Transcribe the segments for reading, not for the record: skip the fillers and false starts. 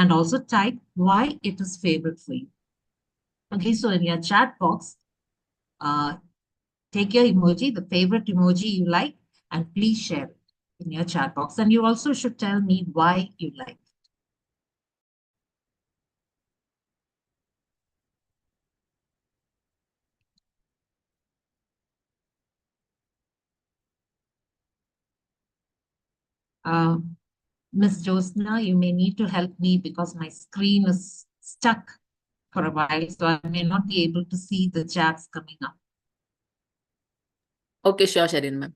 and also type why it is favorite for you. Okay, so in your chat box, take your emoji, the favorite emoji you like, and please share it in your chat box. And you also should tell me why you like it. Miss Josna, you may need to help me because my screen is stuck for a while, so I may not be able to see the chats coming up. Okay, sure, Sherin ma'am.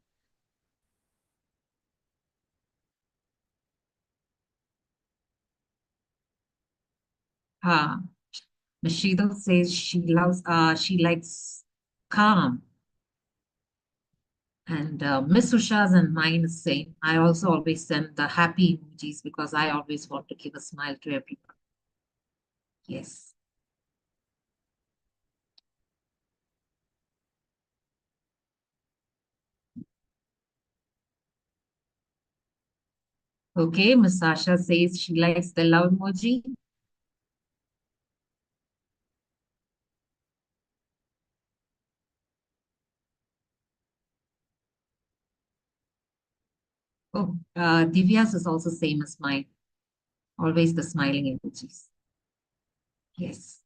Miss Sheetal says she likes calm. And Miss Usha's and mine is same. I also always send the happy emojis because I always want to give a smile to everyone. Yes. Okay, Miss Sasha says she likes the love emoji. Oh, Divya's is also same as mine. Always the smiling emojis. Yes.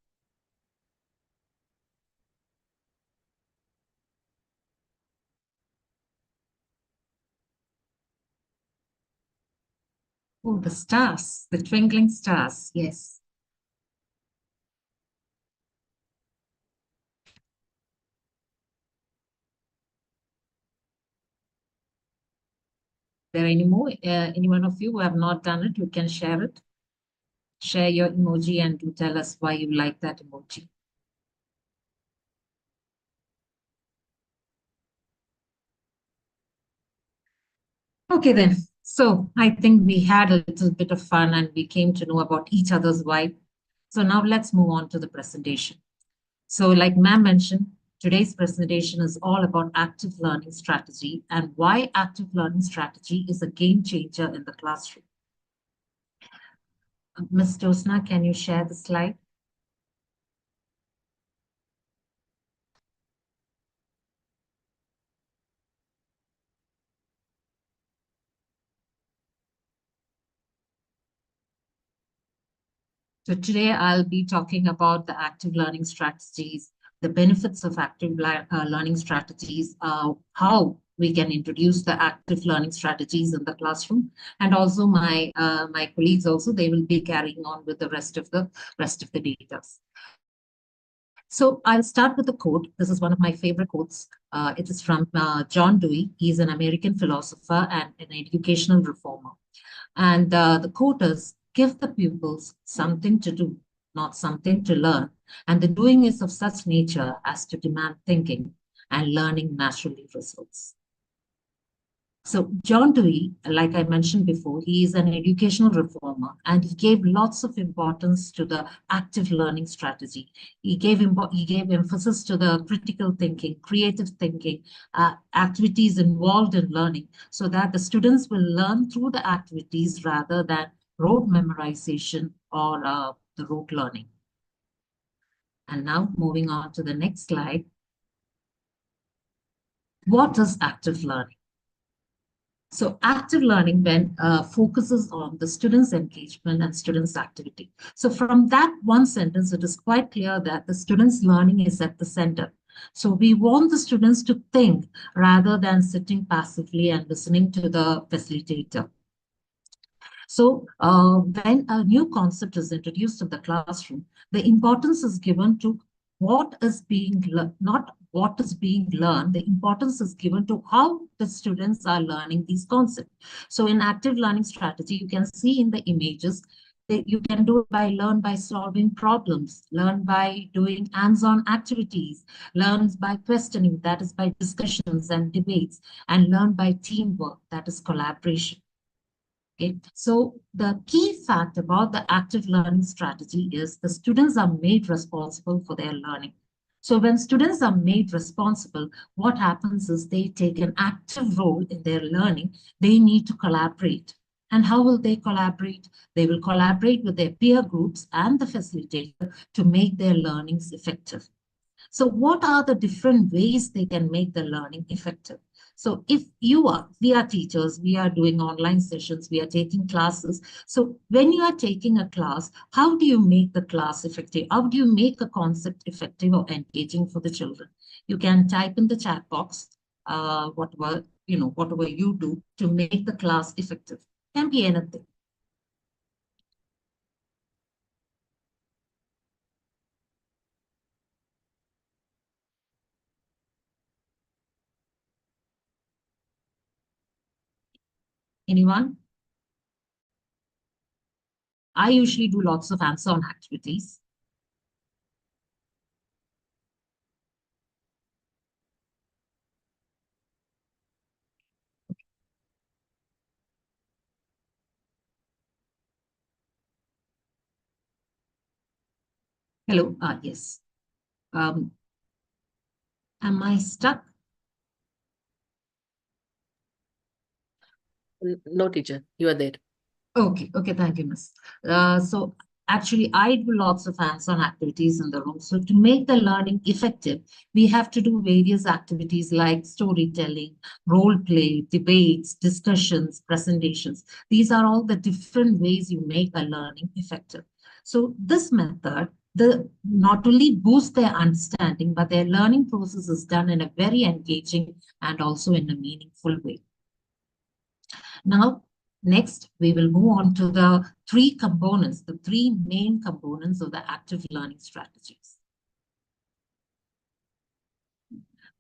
Oh, the stars, the twinkling stars. Yes. There any more? Any one of you who have not done it, you can share it. Share your emoji and do tell us why you like that emoji. Okay, then. So I think we had a little bit of fun and we came to know about each other's vibe. So now let's move on to the presentation. So like ma'am mentioned, today's presentation is all about active learning strategy and why active learning strategy is a game changer in the classroom. Ms. Josna, can you share the slide? So today I'll be talking about the active learning strategies, the benefits of active learning strategies, how we can introduce the active learning strategies in the classroom, and also my colleagues also they will be carrying on with the rest of the data. So I'll start with a quote. This is one of my favorite quotes. It is from John Dewey. He's an American philosopher and an educational reformer. And the quote is, give the pupils something to do, not something to learn. And the doing is of such nature as to demand thinking, and learning naturally results. So John Dewey, like I mentioned before, he is an educational reformer and he gave lots of importance to the active learning strategy. He gave emphasis to the critical thinking, creative thinking, activities involved in learning so that the students will learn through the activities rather than rote memorization or the rote learning. And now moving on to the next slide. What is active learning? So active learning then focuses on the students' engagement and students' activity. So from that one sentence, it is quite clear that the students' learning is at the center. So we want the students to think rather than sitting passively and listening to the facilitator. So when a new concept is introduced in the classroom, the importance is given to what is being learned, not what is being learned. The importance is given to how the students are learning these concepts. So in active learning strategy, you can see in the images that you can do it by learn by solving problems, learn by doing hands-on activities, learn by questioning, that is by discussions and debates, and learn by teamwork, that is collaboration. Okay, so the key fact about the active learning strategy is the students are made responsible for their learning. So when students are made responsible, what happens is they take an active role in their learning. They need to collaborate. And how will they collaborate? They will collaborate with their peer groups and the facilitator to make their learnings effective. So what are the different ways they can make the learning effective? So if we are teachers, we are doing online sessions, we are taking classes. So when you are taking a class, how do you make the class effective? How do you make a concept effective or engaging for the children? You can type in the chat box, whatever you do to make the class effective. Can be anything. Anyone? I usually do lots of hands-on activities. Hello. Yes. Am I stuck? No, teacher, you are there. Okay, thank you, Miss. So actually, I do lots of hands-on activities in the room. So to make the learning effective, we have to do various activities like storytelling, role play, debates, discussions, presentations. These are all the different ways you make a learning effective. So this method, not only boosts their understanding, but their learning process is done in a very engaging and also in a meaningful way. Now, next, we will move on to the three components, the three main components of the active learning strategies.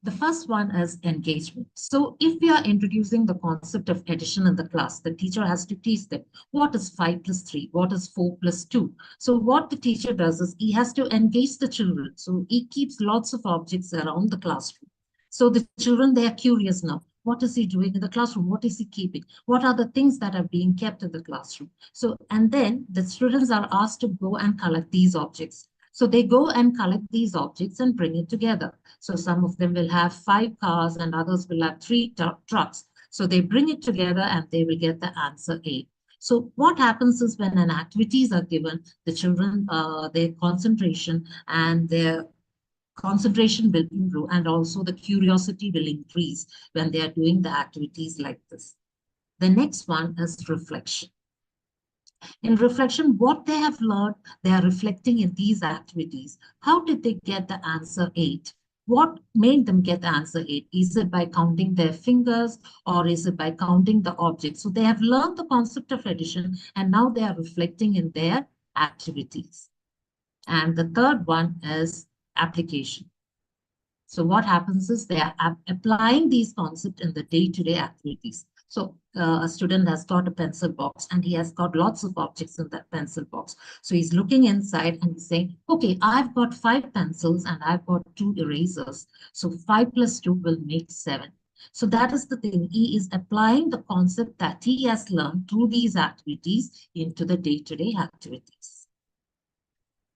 The first one is engagement. So if we are introducing the concept of addition in the class, the teacher has to teach them what is 5 plus 3, what is 4 plus 2. So what the teacher does is he has to engage the children. So he keeps lots of objects around the classroom. So the children, they are curious now. What is he doing in the classroom? What is he keeping? What are the things that are being kept in the classroom? So, and then the students are asked to go and collect these objects. So they go and collect these objects and bring it together. So some of them will have 5 cars and others will have 3 trucks. So they bring it together and they will get the answer A. So what happens is when an activities are given, the children, their concentration will improve, and also the curiosity will increase when they are doing the activities like this. The next one is reflection. In reflection, what they have learned, they are reflecting in these activities. How did they get the answer 8? What made them get the answer 8? Is it by counting their fingers or is it by counting the objects? So they have learned the concept of addition and now they are reflecting in their activities. And the third one is application. So what happens is they are applying these concepts in the day-to-day activities. So a student has got a pencil box and he has got lots of objects in that pencil box. So he's looking inside and he's saying, okay, I've got 5 pencils and I've got 2 erasers. So 5 plus 2 will make 7. So that is the thing. He is applying the concept that he has learned through these activities into the day-to-day activities.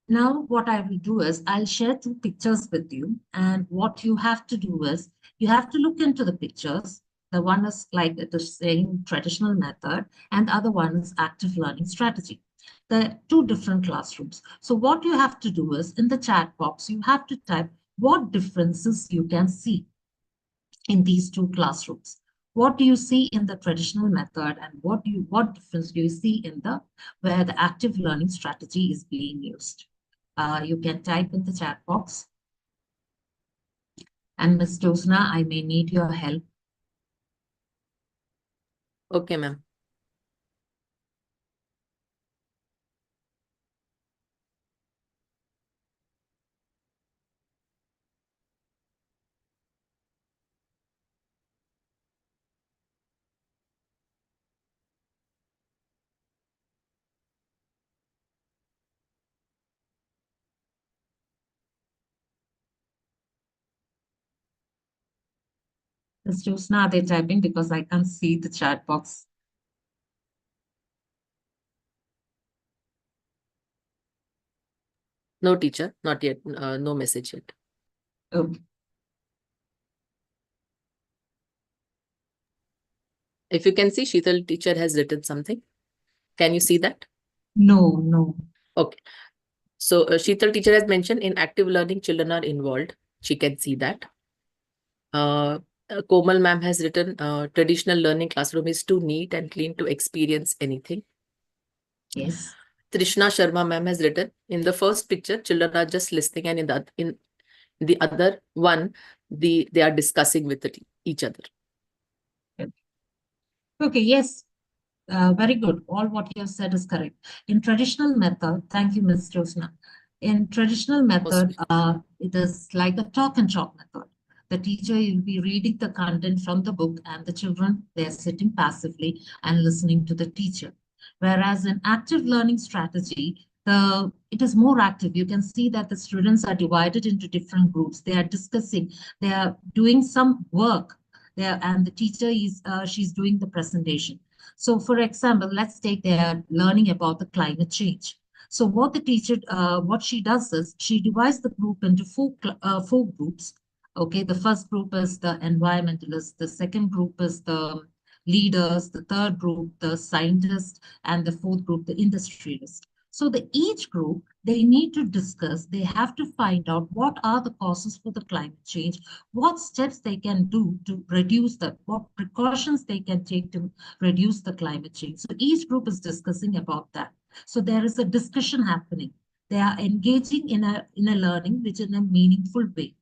Now, what I will do is I'll share 2 pictures with you. And what you have to do is you have to look into the pictures. The one is like it is saying traditional method, and the other one is active learning strategy. The 2 different classrooms. So what you have to do is in the chat box, you have to type what differences you can see in these 2 classrooms. What do you see in the traditional method, and what difference do you see in the where the active learning strategy is being used? You can type in the chat box. And Ms. Josna, I may need your help. Okay, ma'am. Ms. Josna, are they typing because I can't see the chat box? No, teacher, not yet. No message yet. Okay. If you can see, Sheetal teacher has written something. Can you see that? No. Okay. So Sheetal teacher has mentioned in active learning, children are involved. She can see that. Komal ma'am has written, traditional learning classroom is too neat and clean to experience anything. Yes. Trishna Sharma ma'am has written, in the first picture, children are just listening, and in the other one, they are discussing with each other. Okay, yes. Very good. All what you have said is correct. In traditional method, thank you, Ms. Josna. In traditional method, it is like a talk and chalk method. The teacher will be reading the content from the book, and the children, they're sitting passively and listening to the teacher. Whereas in active learning strategy, it is more active. You can see that the students are divided into different groups. They are discussing, they are doing some work there, and the teacher is she's doing the presentation. So for example, let's take they're learning about the climate change. So what the teacher, what she does is she divides the group into four groups. Okay, the first group is the environmentalists, the second group is the leaders, the third group, the scientists, and the fourth group, the industrialists. So each group, they need to discuss, they have to find out what are the causes for the climate change, what steps they can do to reduce that, what precautions they can take to reduce the climate change. So each group is discussing about that. So there is a discussion happening. They are engaging in a learning which in a meaningful way.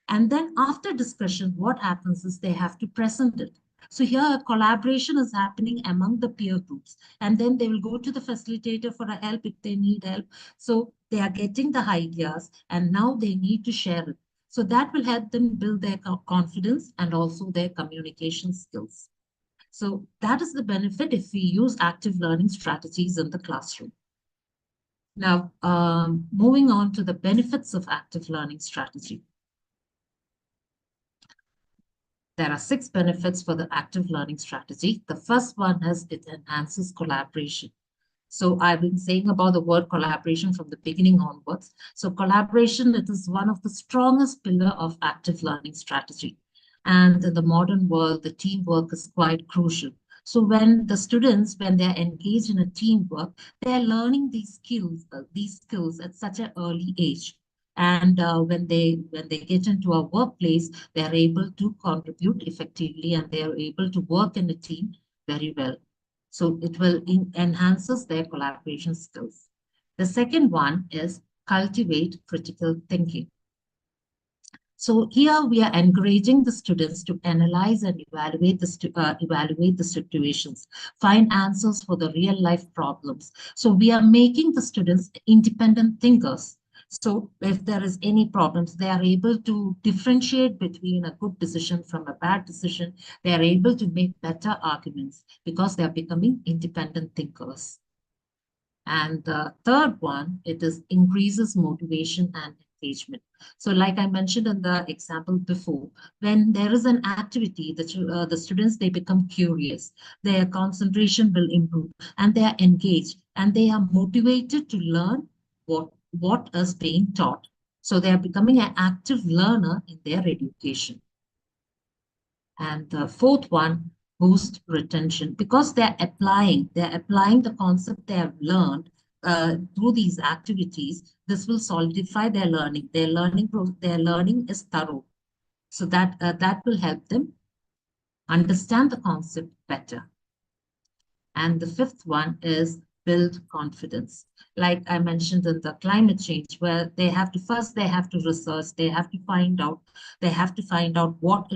And then after discussion, what happens is they have to present it. So here a collaboration is happening among the peer groups, and then they will go to the facilitator for help if they need help. So they are getting the ideas, and now they need to share it. So that will help them build their confidence and also their communication skills. So that is the benefit if we use active learning strategies in the classroom. Now, moving on to the benefits of active learning strategy. There are 6 benefits for the active learning strategy. The first one is it enhances collaboration. So I've been saying about the word collaboration from the beginning onwards. So collaboration, it is one of the strongest pillar of active learning strategy. And in the modern world, the teamwork is quite crucial. So when the students, when they're engaged in a teamwork, they're learning these skills at such an early age. And when they get into a workplace, they're able to contribute effectively, and they are able to work in a team very well. So it will enhances their collaboration skills. The second one is cultivate critical thinking. So here we are encouraging the students to analyze and evaluate the situations, find answers for the real life problems. So we are making the students independent thinkers. So if there is any problems, they are able to differentiate between a good decision from a bad decision. They are able to make better arguments because they are becoming independent thinkers. And the third one, it is increases motivation and engagement. So like I mentioned in the example before, when there is an activity, the students, they become curious, their concentration will improve, and they are engaged, and they are motivated to learn what is being taught. So they are becoming an active learner in their education. And the fourth one, boost retention, because they're applying the concept they have learned through these activities. This will solidify their learning. Their learning is thorough. So that will help them understand the concept better. And the fifth one is build confidence. Like I mentioned in the climate change, where they have to research, they have to find out what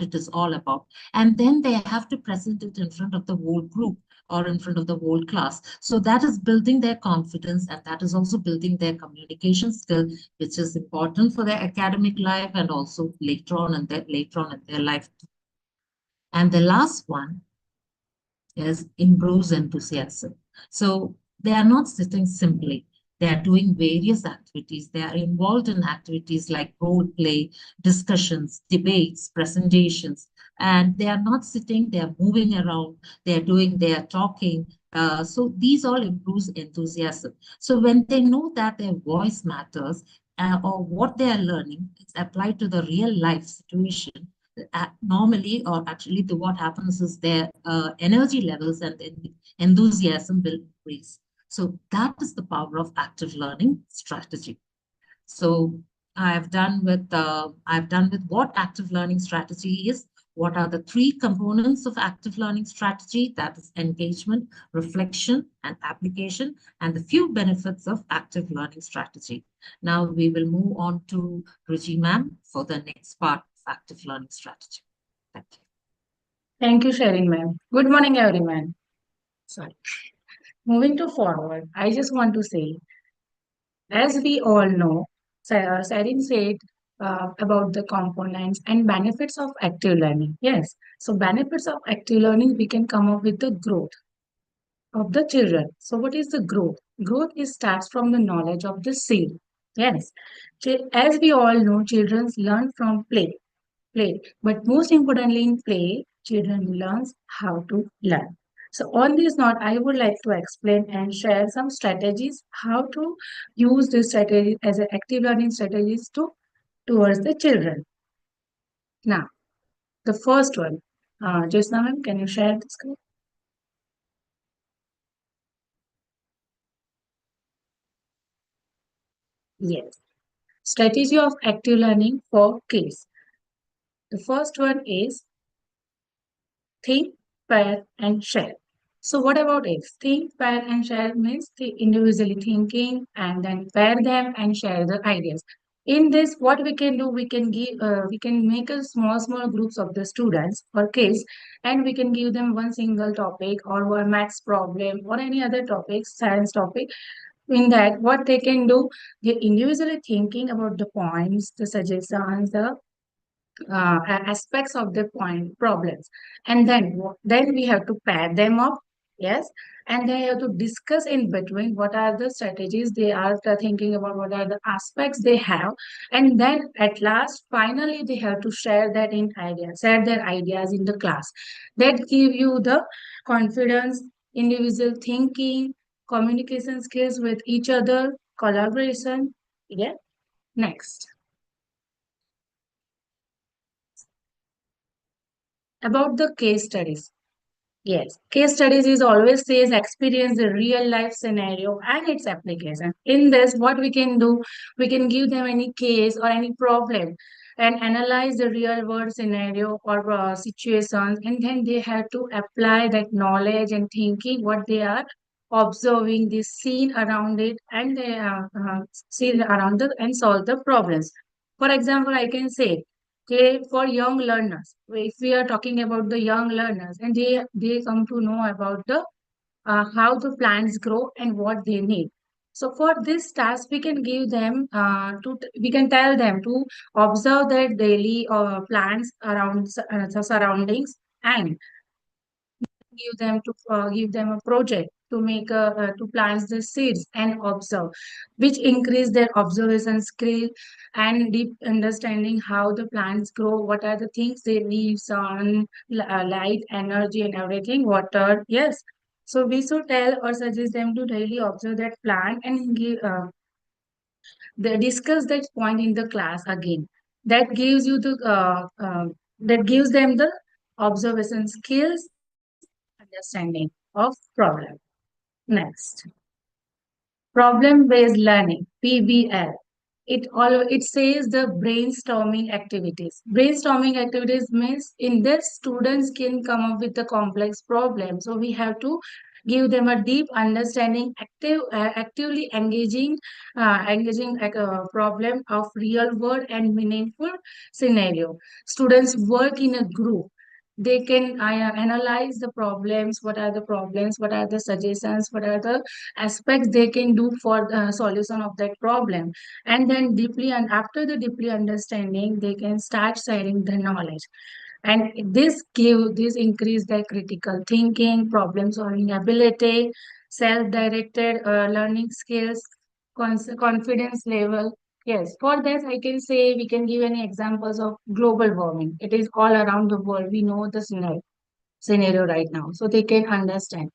it is all about. And then they have to present it in front of the whole group or in front of the whole class. So that is building their confidence, and that is also building their communication skill, which is important for their academic life and also later on in their life. And the last one is improves enthusiasm. So they are not sitting simply. They are doing various activities. They are involved in activities like role play, discussions, debates, presentations. And they are not sitting, they are moving around, they are talking. So these all improves enthusiasm. So when they know that their voice matters, or what they are learning is applied to the real life situation, normally, or actually, what happens is their energy levels and enthusiasm will increase. So that is the power of active learning strategy. So I've done with what active learning strategy is. What are the three components of active learning strategy? That is engagement, reflection, and application, and the few benefits of active learning strategy. Now we will move on to Ruchi ma'am for the next part of active learning strategy. Thank you. Thank you, Sherin ma'am. Good morning, everyone. Sorry. Moving to forward, I just want to say, as we all know, Sherin said about the components and benefits of active learning. Yes, so benefits of active learning, we can come up with the growth of the children. So what is the growth? Growth is starts from the knowledge of the seed. Yes, as we all know, children learn from play. But most importantly, in play, children learns how to learn. So on this note, I would like to explain and share some strategies how to use this strategy as an active learning strategies towards the children. Now, the first one, Jyotsna ma'am, can you share the screen? Yes. Strategy of active learning for kids. The first one is think, pair, and share. So what about it? Think, pair, and share means the individually thinking and then pair them and share the ideas. In this, what we can do, we can make a small groups of the students or kids, and we can give them one single topic or a maths problem or any other topic, science topic. In that, what they can do, they individually thinking about the points, the suggestions, the aspects of the point problems, and then we have to pair them up. Yes, and they have to discuss in between what are the strategies they are thinking about, what are the aspects they have, and then at last finally they have to share that in ideas, share their ideas in the class. That give you the confidence, individual thinking, communication skills with each other, collaboration. Yeah. Next, about the case studies. Yes, case studies is always says experience the real life scenario and its application. In this, what we can do, we can give them any case or any problem and analyze the real world scenario or situations, and then they have to apply that knowledge and thinking what they are observing, the scene around it, and they see around the and solve the problems. For example, I can say, okay, for young learners, if we are talking about the young learners, and they come to know about the how the plants grow and what they need. So for this task, we can give them we can tell them to observe their daily plants around the surroundings, and give them a project to make to plant the seeds and observe, which increase their observation skill and deep understanding how the plants grow, what are the things they need, sun, light, energy, and everything, water. Yes, so we should tell or suggest them to daily observe that plant and give they discuss that point in the class again. That gives you the that gives them the observation skills, understanding of problem. Next, problem-based learning, PBL. It says the brainstorming activities. Brainstorming activities means in this students can come up with the complex problem. So we have to give them a deep understanding, actively engaging a problem of real world and meaningful scenario. Students work in a group. They can analyze the problems, what are the problems, what are the suggestions, what are the aspects they can do for the solution of that problem, and then deeply, and after the deeply understanding, they can start sharing the knowledge, and this increase their critical thinking, problem solving ability, self-directed learning skills, confidence level. Yes, for this I can say we can give any examples of global warming. It is all around the world, we know the scenario right now, so they can understand.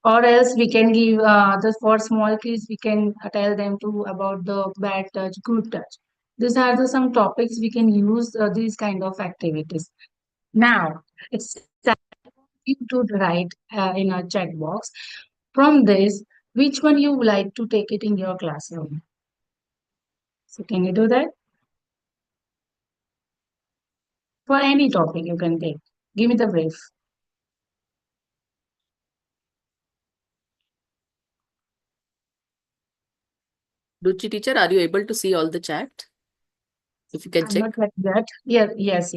Or else we can give the for small kids, we can tell them to about the bad touch, good touch. These are some topics we can use these kind of activities. Now, it's time you to write in a chat box. From this, which one you would like to take it in your classroom? So can you do that? For any topic you can take. Give me the brief. Ruchi teacher, are you able to see all the chat? If you can I'm check. not like that. Yes.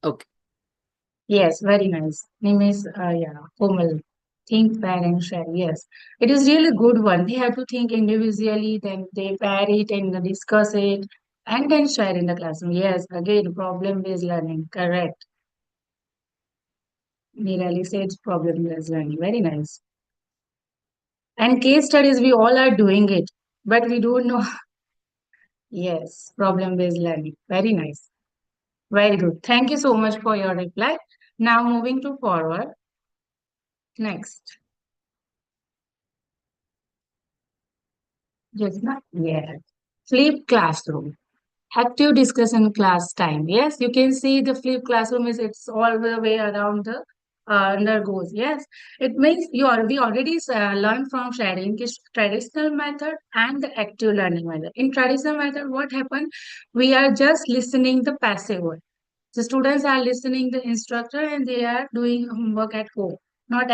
Okay. Yes, very nice. Name is Komal. Think, pair, and share. Yes, it is really good one. They have to think individually, then they pair it and discuss it, and then share in the classroom. Yes, again, problem-based learning. Correct. Nirali said problem-based learning. Very nice. And case studies, we all are doing it, but we don't know. Yes, problem-based learning. Very nice. Very good. Thank you so much for your reply. Now moving to forward. Next. Yes, not yet. Flip classroom. Active discussion class time. Yes, you can see the flip classroom is it's all the way around the undergoes. Yes, it means we already learned from sharing is traditional method and the active learning method. In traditional method, what happened? We are just listening the passive one. The students are listening the instructor and they are doing homework at home, not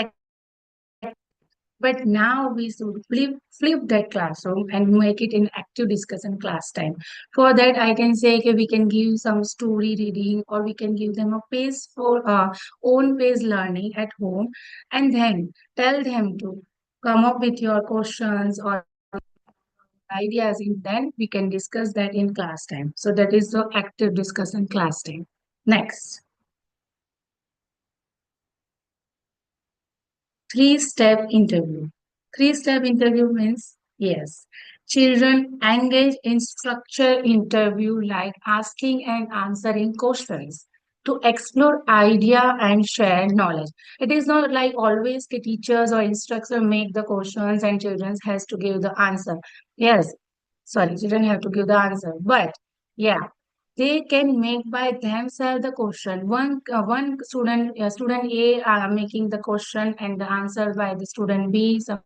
but now we should flip that classroom and make it in active discussion class time. For that, I can say okay, we can give some story reading or we can give them a pace for own pace learning at home and then tell them to come up with your questions or ideas and then we can discuss that in class time. So that is the active discussion class time. Next. Three-step interview. Three-step interview means yes. Children engage in structured interview like asking and answering questions to explore idea and share knowledge. It is not like always the teachers or instructors make the questions and children has to give the answer. Yes, sorry, children have to give the answer. But yeah, they can make by themselves the question. One student A making the question and the answer by the student B. Some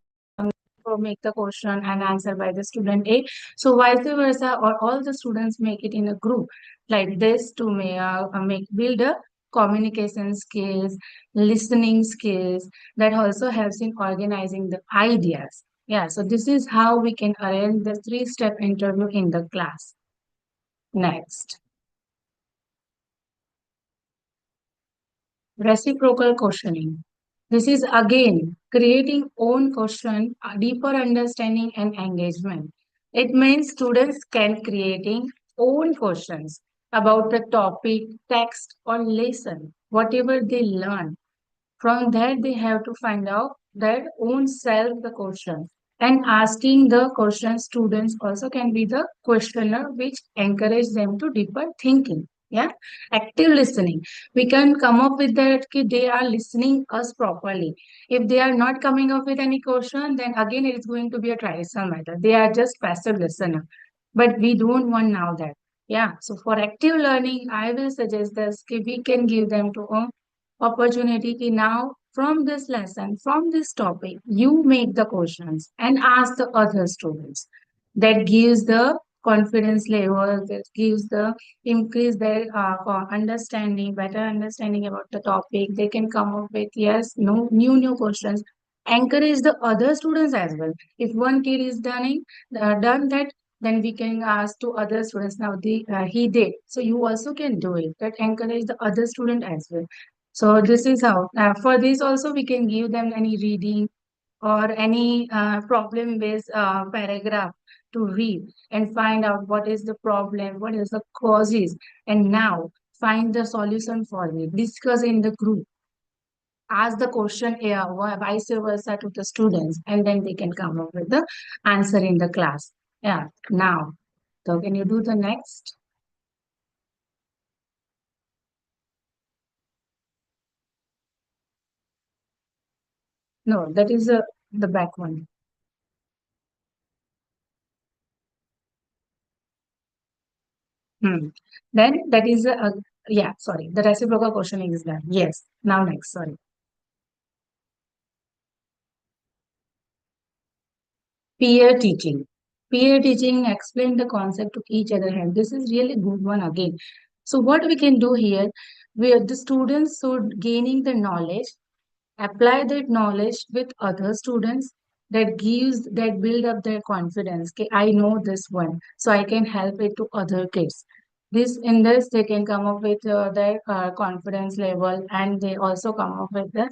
make the question and answer by the student A. So vice versa, or all the students make it in a group like this to make build a communication skills, listening skills that also helps in organizing the ideas. Yeah, so this is how we can arrange the three-step interview in the class. Next. Reciprocal questioning. This is again creating own question, a deeper understanding and engagement. It means students can creating own questions about the topic, text or lesson, whatever they learn. From that, they have to find out their own self the question. And asking the question, students also can be the questioner, which encourage them to deeper thinking. Yeah, active listening. We can come up with that ki they are listening us properly. If they are not coming up with any question, then again it is going to be a traditional method. They are just passive listener. But we don't want now that. Yeah. So for active learning, I will suggest this ki we can give them to opportunity ki now from this lesson, from this topic, you make the questions and ask the other students. That gives the confidence level, that gives the increase their understanding, better understanding about the topic. They can come up with yes, no, new questions. Encourage the other students as well. If one kid is done that, then we can ask to other students. Now he did, so you also can do it. That encourage the other student as well. So this is how. For this also we can give them any reading or any problem-based paragraph to read and find out what is the problem, what is the causes, and now find the solution for it. Discuss in the group. Ask the question, vice versa to the students, and then they can come up with the answer in the class. Yeah. Now, so can you do the next? No, that is the back one. Then that is yeah, sorry, the reciprocal question is done. Yes. Now next, sorry. Peer teaching. Peer teaching explain the concept to each other hand. This is really good one again. So what we can do here, where the students should gaining the knowledge, apply that knowledge with other students, that build up their confidence. Okay, I know this one, so I can help it to other kids. This in this they can come up with their confidence level, and they also come up with the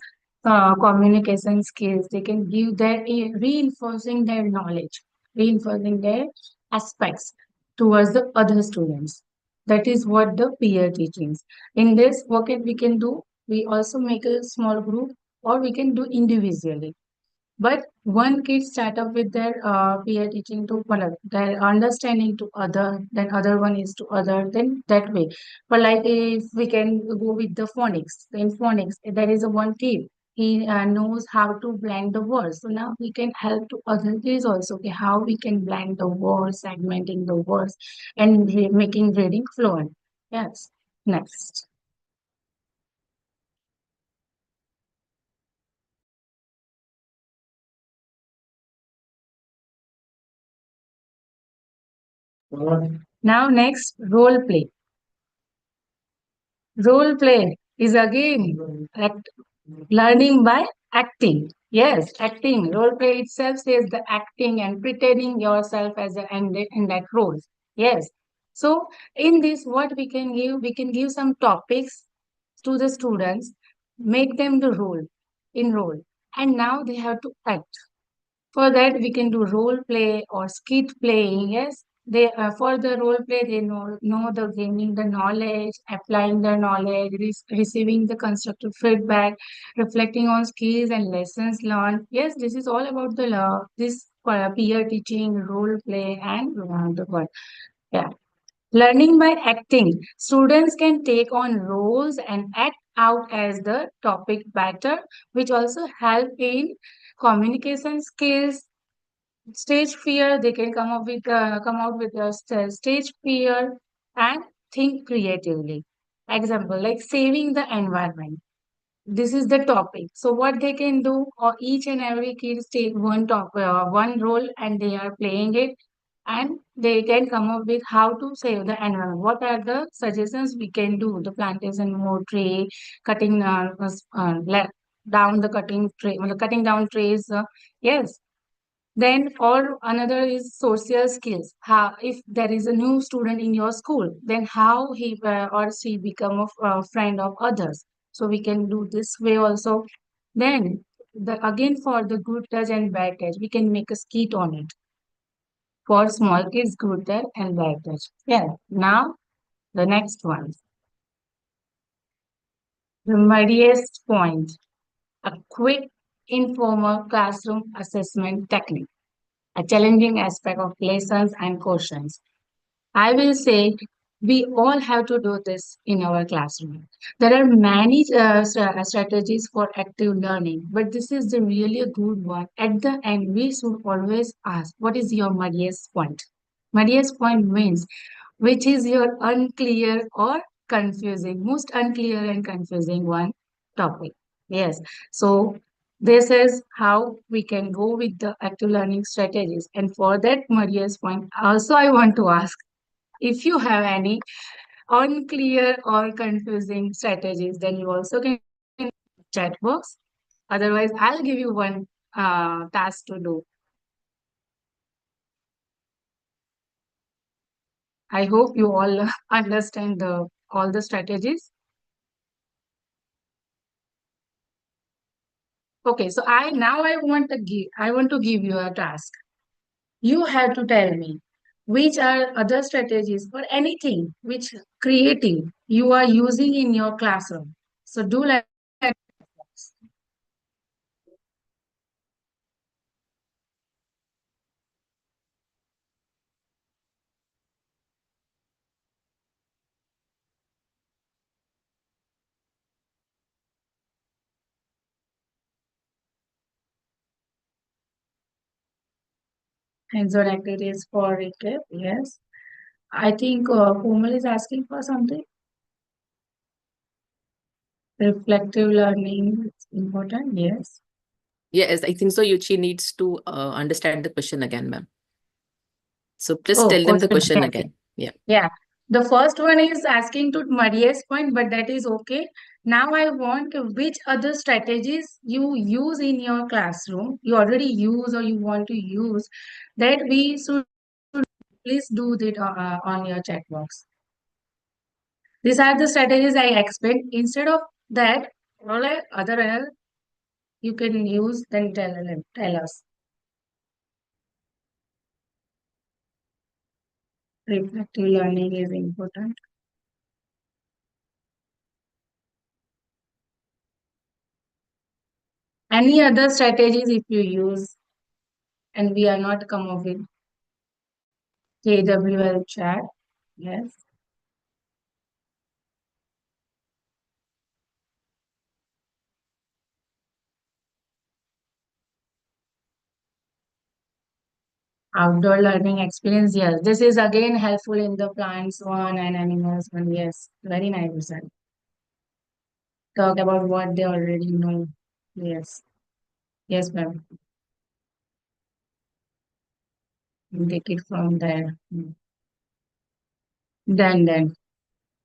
communication skills. They can give their reinforcing their knowledge, reinforcing their aspects towards the other students. That is what the peer teachings. In this, we can do, we also make a small group, or we can do individually. But one kid start up with their peer teaching to their understanding to other, then other one is to other, then that way. But like if we can go with the phonics, in phonics there is a one kid, he knows how to blend the words. So now we can help to other kids also, okay, how we can blend the words, segmenting the words, and making reading fluent. Yes. Next. Now next, role play. Role play is again learning by acting. Yes, acting. Role play itself says the acting and pretending yourself as in that role. Yes. So in this, what we can give some topics to the students, make them the role, in role, and now they have to act. For that, we can do role play or skit playing. Yes, they for the role play, they know the gaining the knowledge, applying the knowledge, receiving the constructive feedback, reflecting on skills and lessons learned. Yes, this is all about the this peer teaching, role play, and the what. Yeah. Learning by acting. Students can take on roles and act out as the topic better, which also help in communication skills, stage fear. They can come out with a stage fear and think creatively. Example, like saving the environment. This is the topic. So what they can do, or each and every kids take one role, and they are playing it, and they can come up with how to save the environment. What are the suggestions we can do? The plantation more tree, cutting down the cutting tree, cutting down trees. Yes, then, or another is social skills. How, if there is a new student in your school, then how he or she become a friend of others. So we can do this way also. Then, again for the good touch and bad touch, we can make a skit on it. For small kids, good touch and bad touch. Yeah. Now the next one, the muddiest point, a quick informal classroom assessment technique, a challenging aspect of lessons and questions. I will say we all have to do this in our classroom. There are many strategies for active learning, but this is the really a good one. At the end, we should always ask, what is your muddiest point? Muddiest point means which is your unclear or confusing, most unclear and confusing one topic. Yes. So this is how we can go with the active learning strategies. And for that muddiest point, also I want to ask if you have any unclear or confusing strategies, then you also can chat box. Otherwise, I'll give you one task to do. I hope you all understand the all the strategies. Okay, so I want to give you a task. You have to tell me which are other strategies or anything which creative you are using in your classroom. So do like that. Hands-on activities for recap. Yes. I think Komal is asking for something. Reflective learning is important, yes. Yes, I think so. She needs to understand the question again, ma'am. So please Oh, tell them the question. question Okay. again. Yeah. Yeah. The first one is asking to Maria's point, but that is okay. Now I want which other strategies you use in your classroom, you already use or you want to use, that we should please do that on your chat box. These are the strategies I expect. Instead of that, all other you can use, then tell us. Reflective learning is important. Any other strategies if you use and we are not come up with KWL chat? Yes. Outdoor learning experience, yes. This is again helpful in the plants one and animals one. Yes, very nice result. Talk about what they already know. Yes. Yes, ma'am. Take it from there. Then.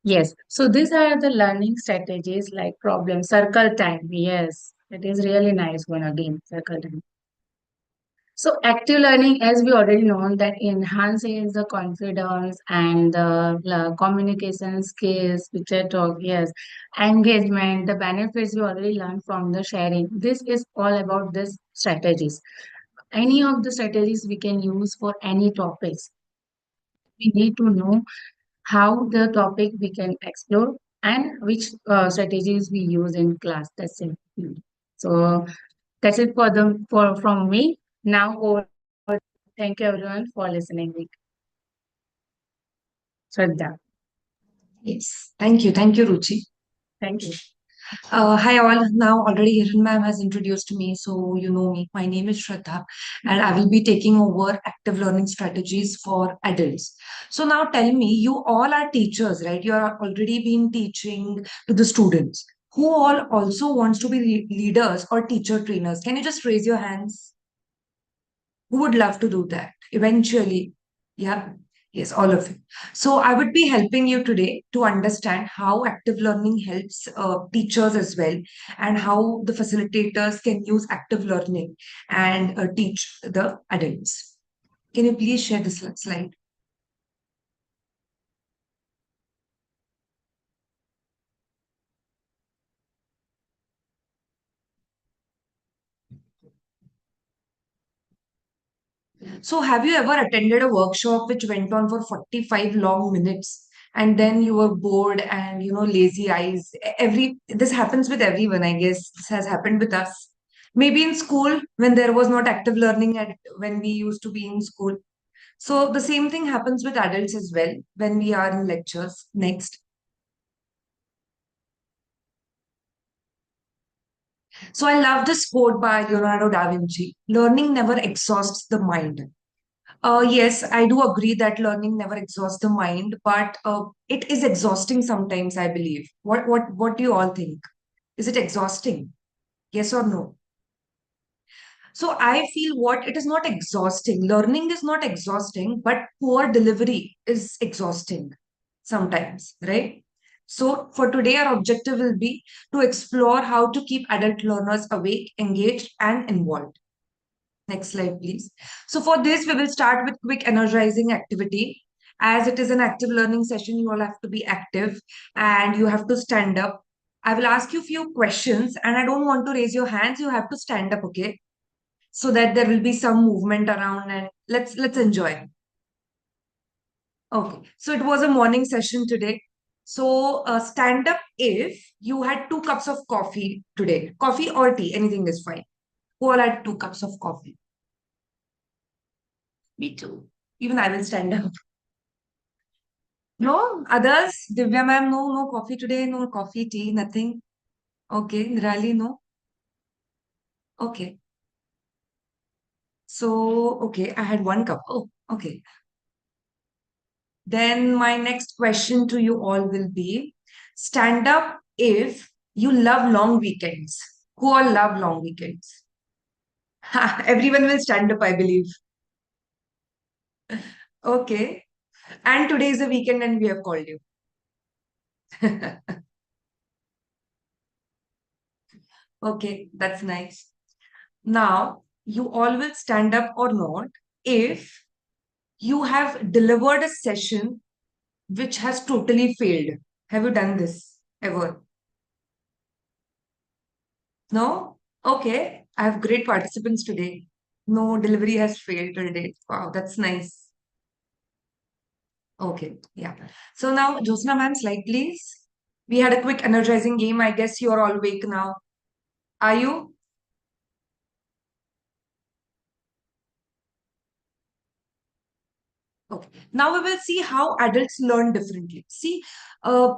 Yes. So these are the learning strategies like problem, circle time. Yes. It is really nice one again, circle time. So active learning, as we already know, that enhances the confidence and the communication skills, picture talk, yes, engagement, the benefits we already learned from the sharing. This is all about this strategies. Any of the strategies we can use for any topics. We need to know how the topic we can explore and which strategies we use in class. That's it. So that's it for the for from me. Now over. Thank you everyone for listening. Shraddha. Yes. Thank you. Thank you, Ruchi. Thank you. Hi all. Now already Hiran ma'am has introduced me, so you know me. My name is Shraddha, and I will be taking over active learning strategies for adults. So now tell me, you all are teachers, right? You are already been teaching to the students. Who all also wants to be leaders or teacher trainers? Can you just raise your hands? Who would love to do that eventually? Yeah. Yes, all of it. So I would be helping you today to understand how active learning helps teachers as well, and how the facilitators can use active learning and teach the adults. Can you please share this slide? So have you ever attended a workshop which went on for 45 long minutes, and then you were bored and lazy eyes? This happens with everyone, I guess. This has happened with us. Maybe in school when there was not active learning and when we used to be in school. So the same thing happens with adults as well when we are in lectures. Next. So I love this quote by Leonardo da Vinci. Learning never exhausts the mind. Yes, I do agree that learning never exhausts the mind, but it is exhausting sometimes, I believe. What do you all think? Is it exhausting? Yes or no? So I feel what it is not exhausting. Learning is not exhausting, but poor delivery is exhausting sometimes, right? So for today, our objective will be to explore how to keep adult learners awake, engaged, and involved. Next slide, please. So for this, we will start with quick energizing activity. As it is an active learning session, you all have to be active and you have to stand up. I will ask you a few questions and I don't want to raise your hands. You have to stand up, okay? So that there will be some movement around and let's enjoy. Okay. So it was a morning session today. So stand up if you had 2 cups of coffee today. Coffee or tea, anything is fine. Who all had 2 cups of coffee? Me too. Even I will stand up. No, others? Divya ma'am, no coffee today, no coffee, tea, nothing. Okay, Nirali, no. Okay. So, okay, I had 1 cup. Oh, okay. Then my next question to you all will be, stand up if you love long weekends. Who all love long weekends? Everyone will stand up, I believe. Okay. And today is a weekend and we have called you. Okay, that's nice. Now, you all will stand up or not if you have delivered a session which has totally failed. Have you done this ever? No? Okay. I have great participants today. No delivery has failed till date. Wow, that's nice. Okay, yeah. So now, Josna ma'am, slide please. We had a quick energizing game. I guess you're all awake now. Are you? Okay. Now we will see how adults learn differently. See, uh,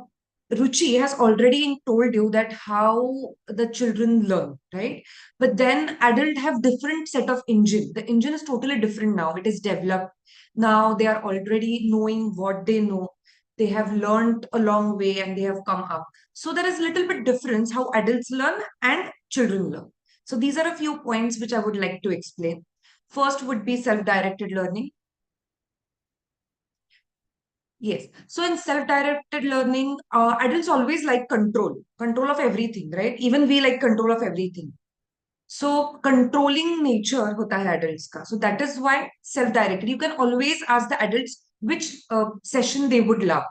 Ruchi has already told you that how the children learn, right? But then adult have different set of engine. The engine is totally different now. It is developed. Now they are already knowing what they know. They have learned a long way and they have come up. So there is little bit difference how adults learn and children learn. So these are a few points which I would like to explain. First would be self-directed learning. Yes. So in self-directed learning, adults always like control of everything, right? Even we like control of everything. So controlling nature hota hai adults ka. So that is why self-directed. You can always ask the adults which session they would love.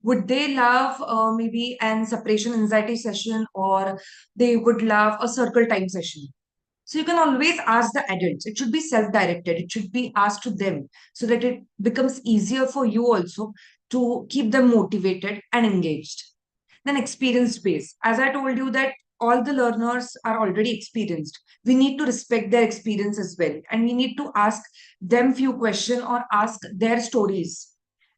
Would they love maybe an separation anxiety session, or they would love a circle time session? So you can always ask the adults. It should be self-directed. It should be asked to them so that it becomes easier for you also to keep them motivated and engaged. Then experience based. As I told you that all the learners are already experienced. We need to respect their experience as well. And we need to ask them few questions or ask their stories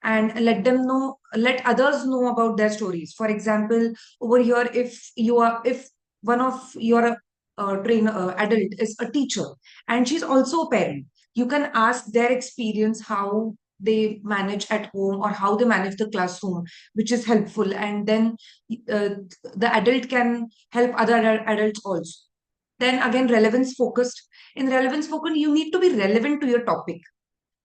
and let others know about their stories. For example, over here, if one of your adult is a teacher and she's also a parent, you can ask their experience, how they manage at home or how they manage the classroom, which is helpful. And then uh, the adult can help other adults also. Then again, relevance focused. In relevance focused, you need to be relevant to your topic.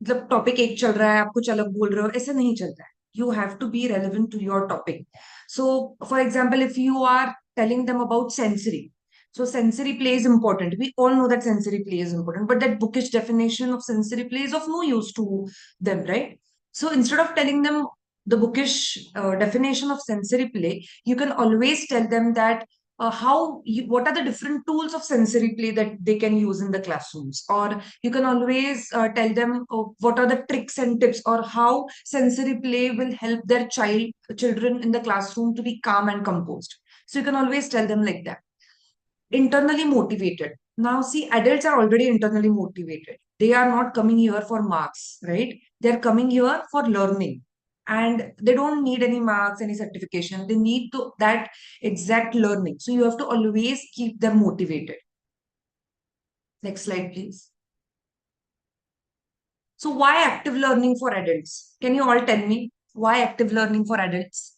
मतलब topic एक चल रहा है, आप कुछ अलग बोल रहे हो, ऐसे नहीं चलता है. You have to be relevant to your topic. So, for example, if you are telling them about sensory, so sensory play is important. We all know that sensory play is important, but that bookish definition of sensory play is of no use to them, right? So instead of telling them the bookish definition of sensory play, you can always tell them that what are the different tools of sensory play that they can use in the classrooms, or you can always tell them what are the tricks and tips, or how sensory play will help their children in the classroom to be calm and composed. So you can always tell them like that. Internally motivated. Now, see, adults are already internally motivated. They are not coming here for marks, right? They're coming here for learning. And they don't need any marks, any certification. They need that exact learning. So you have to always keep them motivated. Next slide, please. So why active learning for adults? Can you all tell me why active learning for adults?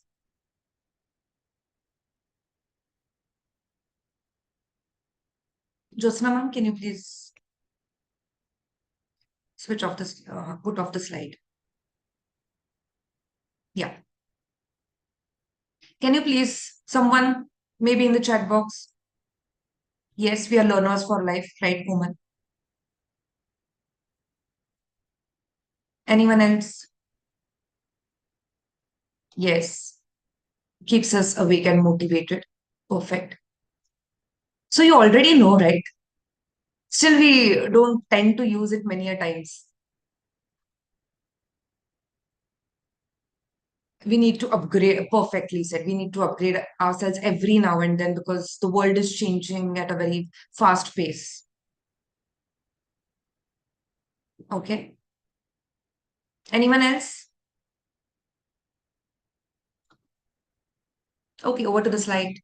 Josna ma'am, can you please switch off this, put off the slide? Yeah. Can you please, someone, maybe in the chat box? Yes, we are learners for life, right, woman? Anyone else? Yes. Keeps us awake and motivated. Perfect. So you already know, right? Still, we don't tend to use it many a times. We need to upgrade, perfectly said, we need to upgrade ourselves every now and then because the world is changing at a very fast pace. Okay. Anyone else? Okay, over to the slide.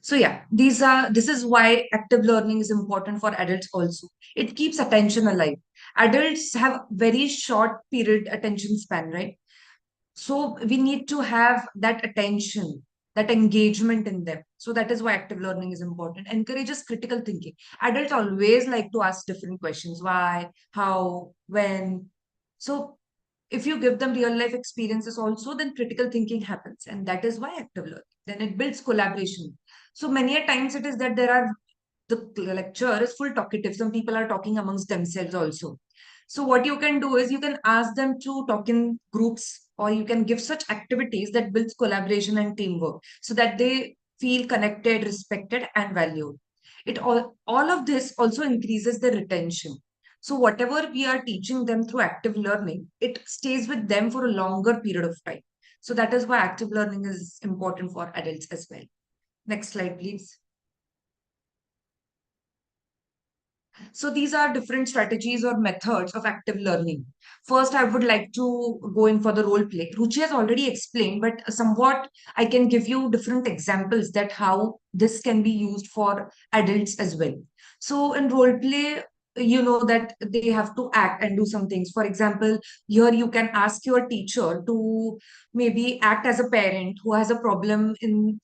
So yeah, this is why active learning is important for adults also. It keeps attention alive. Adults have very short period attention span, right? So we need to have that attention, that engagement in them. So that is why active learning is important. Encourages critical thinking. Adults always like to ask different questions: why, how, when. So if you give them real life experiences also, then critical thinking happens. And that is why active learning. Then it builds collaboration. So many a times it is that the lecture is full talkative. Some people are talking amongst themselves also. So what you can do is you can ask them to talk in groups, or you can give such activities that builds collaboration and teamwork so that they feel connected, respected, and valued. All of this also increases the retention. So whatever we are teaching them through active learning, it stays with them for a longer period of time. So that is why active learning is important for adults as well. Next slide, please. So these are different strategies or methods of active learning. First, I would like to go in for the role play. Ruchi has already explained, but somewhat I can give you different examples that how this can be used for adults as well. So in role play, you know that they have to act and do some things. For example, here you can ask your teacher to maybe act as a parent who has a problem in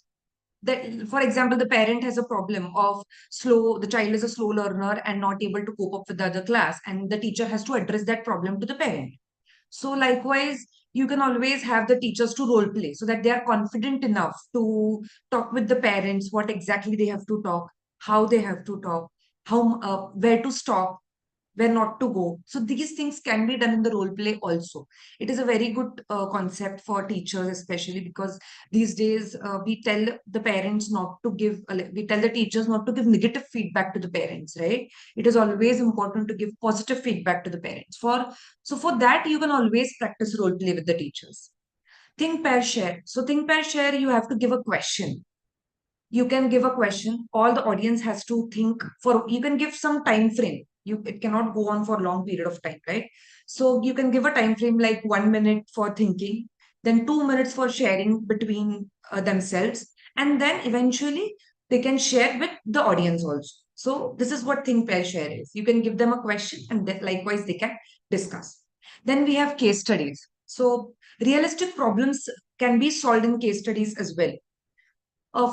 for example, the parent has a problem of the child is a slow learner and not able to cope up with the other class, and the teacher has to address that problem to the parent. So likewise, you can always have the teachers to role play so that they are confident enough to talk with the parents, what exactly they have to talk, how they have to talk, where to stop, where not to go. So these things can be done in the role play also. It is a very good concept for teachers, especially because these days we tell the parents not to give, we tell the teachers not to give negative feedback to the parents, right? It is always important to give positive feedback to the parents. So for that, you can always practice role play with the teachers. Think, pair, share. So think, pair, share, you have to give a question. You can give a question, all the audience has to think. For you can give some time frame, it cannot go on for a long period of time, right? So you can give a time frame like 1 minute for thinking, then 2 minutes for sharing between themselves, and then eventually they can share with the audience also. So this is what think, pair, share is. You can give them a question, and then likewise they can discuss. Then we have case studies. So realistic problems can be solved in case studies as well.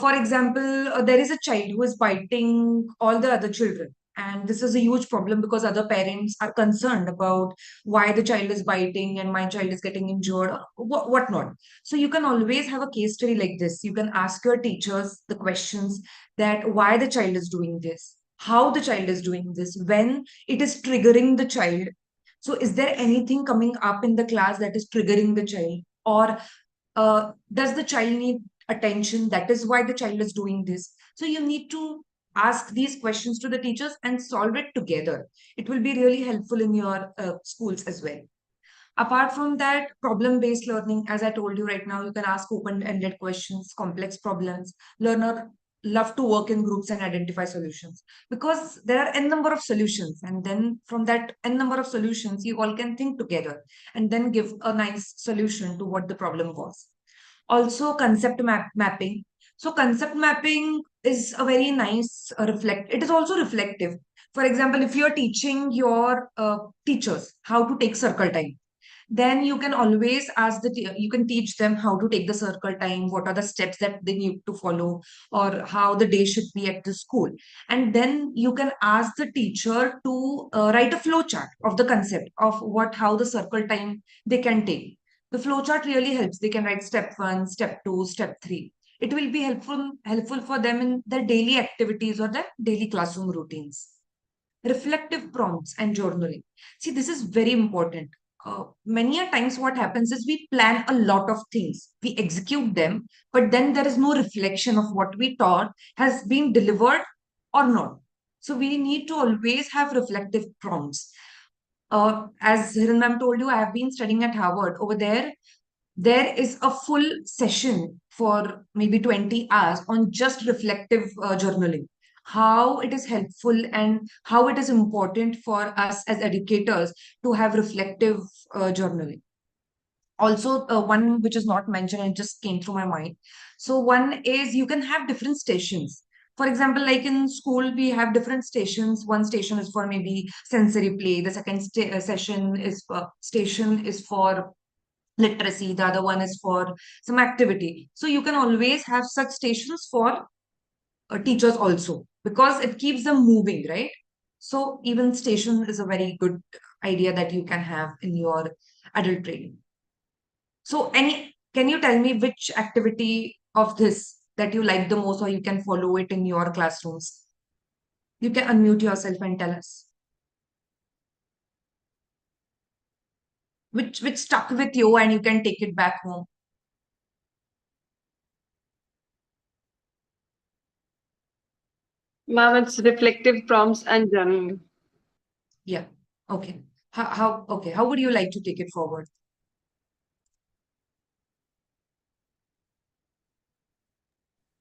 For example, there is a child who is biting all the other children. And this is a huge problem because other parents are concerned about why the child is biting and my child is getting injured or whatnot. So you can always have a case study like this. You can ask your teachers the questions that why the child is doing this, how the child is doing this, when it is triggering the child. So is there anything coming up in the class that is triggering the child? Or does the child need attention? That is why the child is doing this. So you need to ask these questions to the teachers and solve it together. It will be really helpful in your schools as well. Apart from that, problem-based learning, as I told you right now, you can ask open-ended questions, complex problems. Learner love to work in groups and identify solutions because there are n number of solutions, and then from that n number of solutions, you all can think together and then give a nice solution to what the problem was. Also, concept mapping. So concept mapping is a very nice it is also reflective. For example, if you're teaching your teachers how to take circle time, then you can always ask you can teach them how to take the circle time, what are the steps that they need to follow, or how the day should be at the school. And then you can ask the teacher to write a flow chart of the concept of how the circle time they can take. The flowchart really helps. They can write step 1, step 2, step 3. It will be helpful for them in their daily activities or their daily classroom routines. Reflective prompts and journaling. See, this is very important. Many a times what happens is we plan a lot of things, we execute them, but then there is no reflection of what we taught has been delivered or not. So we need to always have reflective prompts. As Hiran ma'am told you, I have been studying at Harvard. Over there is a full session for maybe 20 hours on just reflective journaling. How it is helpful and how it is important for us as educators to have reflective journaling. Also, one which is not mentioned and just came through my mind. So one is you can have different stations. For example, like in school, we have different stations. One station is for maybe sensory play. The second station is for literacy. The other one is for some activity. So you can always have such stations for teachers also, because it keeps them moving, right? So even station is a very good idea that you can have in your adult training. So can you tell me which activity of this that you like the most, or you can follow it in your classrooms? You can unmute yourself and tell us. Which stuck with you and you can take it back home. Ma'am, it's reflective prompts and journaling. Yeah. Okay. How would you like to take it forward?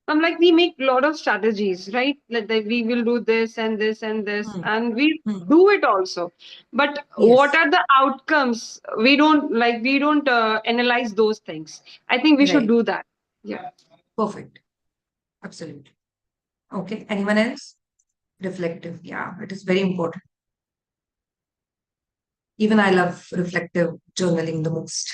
I'm like, we make a lot of strategies, right? Like that we will do this and this and this, Hmm. and we Hmm. do it also. But what Yes. are the outcomes? We don't analyze those things. I think we should Right. do that. Yeah. Perfect. Absolutely. Okay. Anyone else? Reflective. Yeah, it is very important. Even I love reflective journaling the most.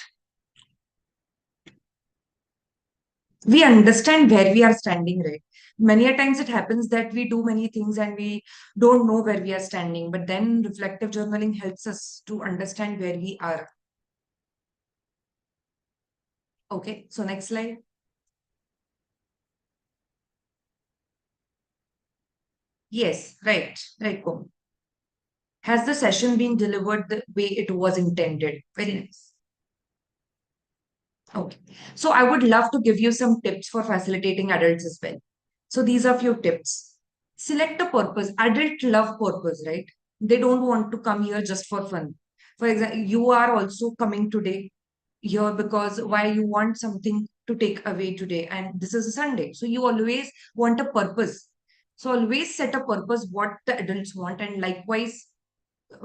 We understand where we are standing, right? Many a times it happens that we do many things and we don't know where we are standing, but then reflective journaling helps us to understand where we are. Okay, so next slide. Yes, right, Kom. Has the session been delivered the way it was intended? Very nice. Okay, so I would love to give you some tips for facilitating adults as well. So these are few tips. Select a purpose. Adults love purpose, right? They don't want to come here just for fun. For example, you are also coming today here because why you want something to take away today, and this is a Sunday. So you always want a purpose. So always set a purpose what the adults want and likewise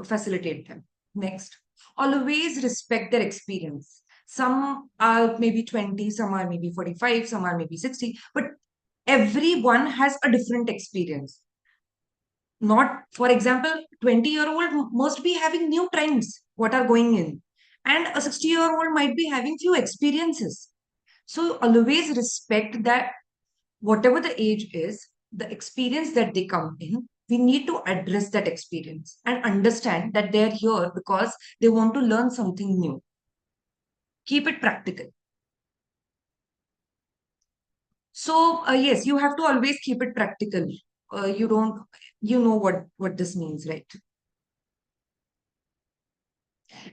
facilitate them. Next, always respect their experience. Some are maybe 20, some are maybe 45, some are maybe 60, but everyone has a different experience. Not, for example, 20-year-old must be having new trends, what are going in, and a 60-year-old might be having few experiences. So always respect that whatever the age is, the experience that they come in, we need to address that experience and understand that they're here because they want to learn something new. Keep it practical. So yes, you have to always keep it practical. You know what this means, right?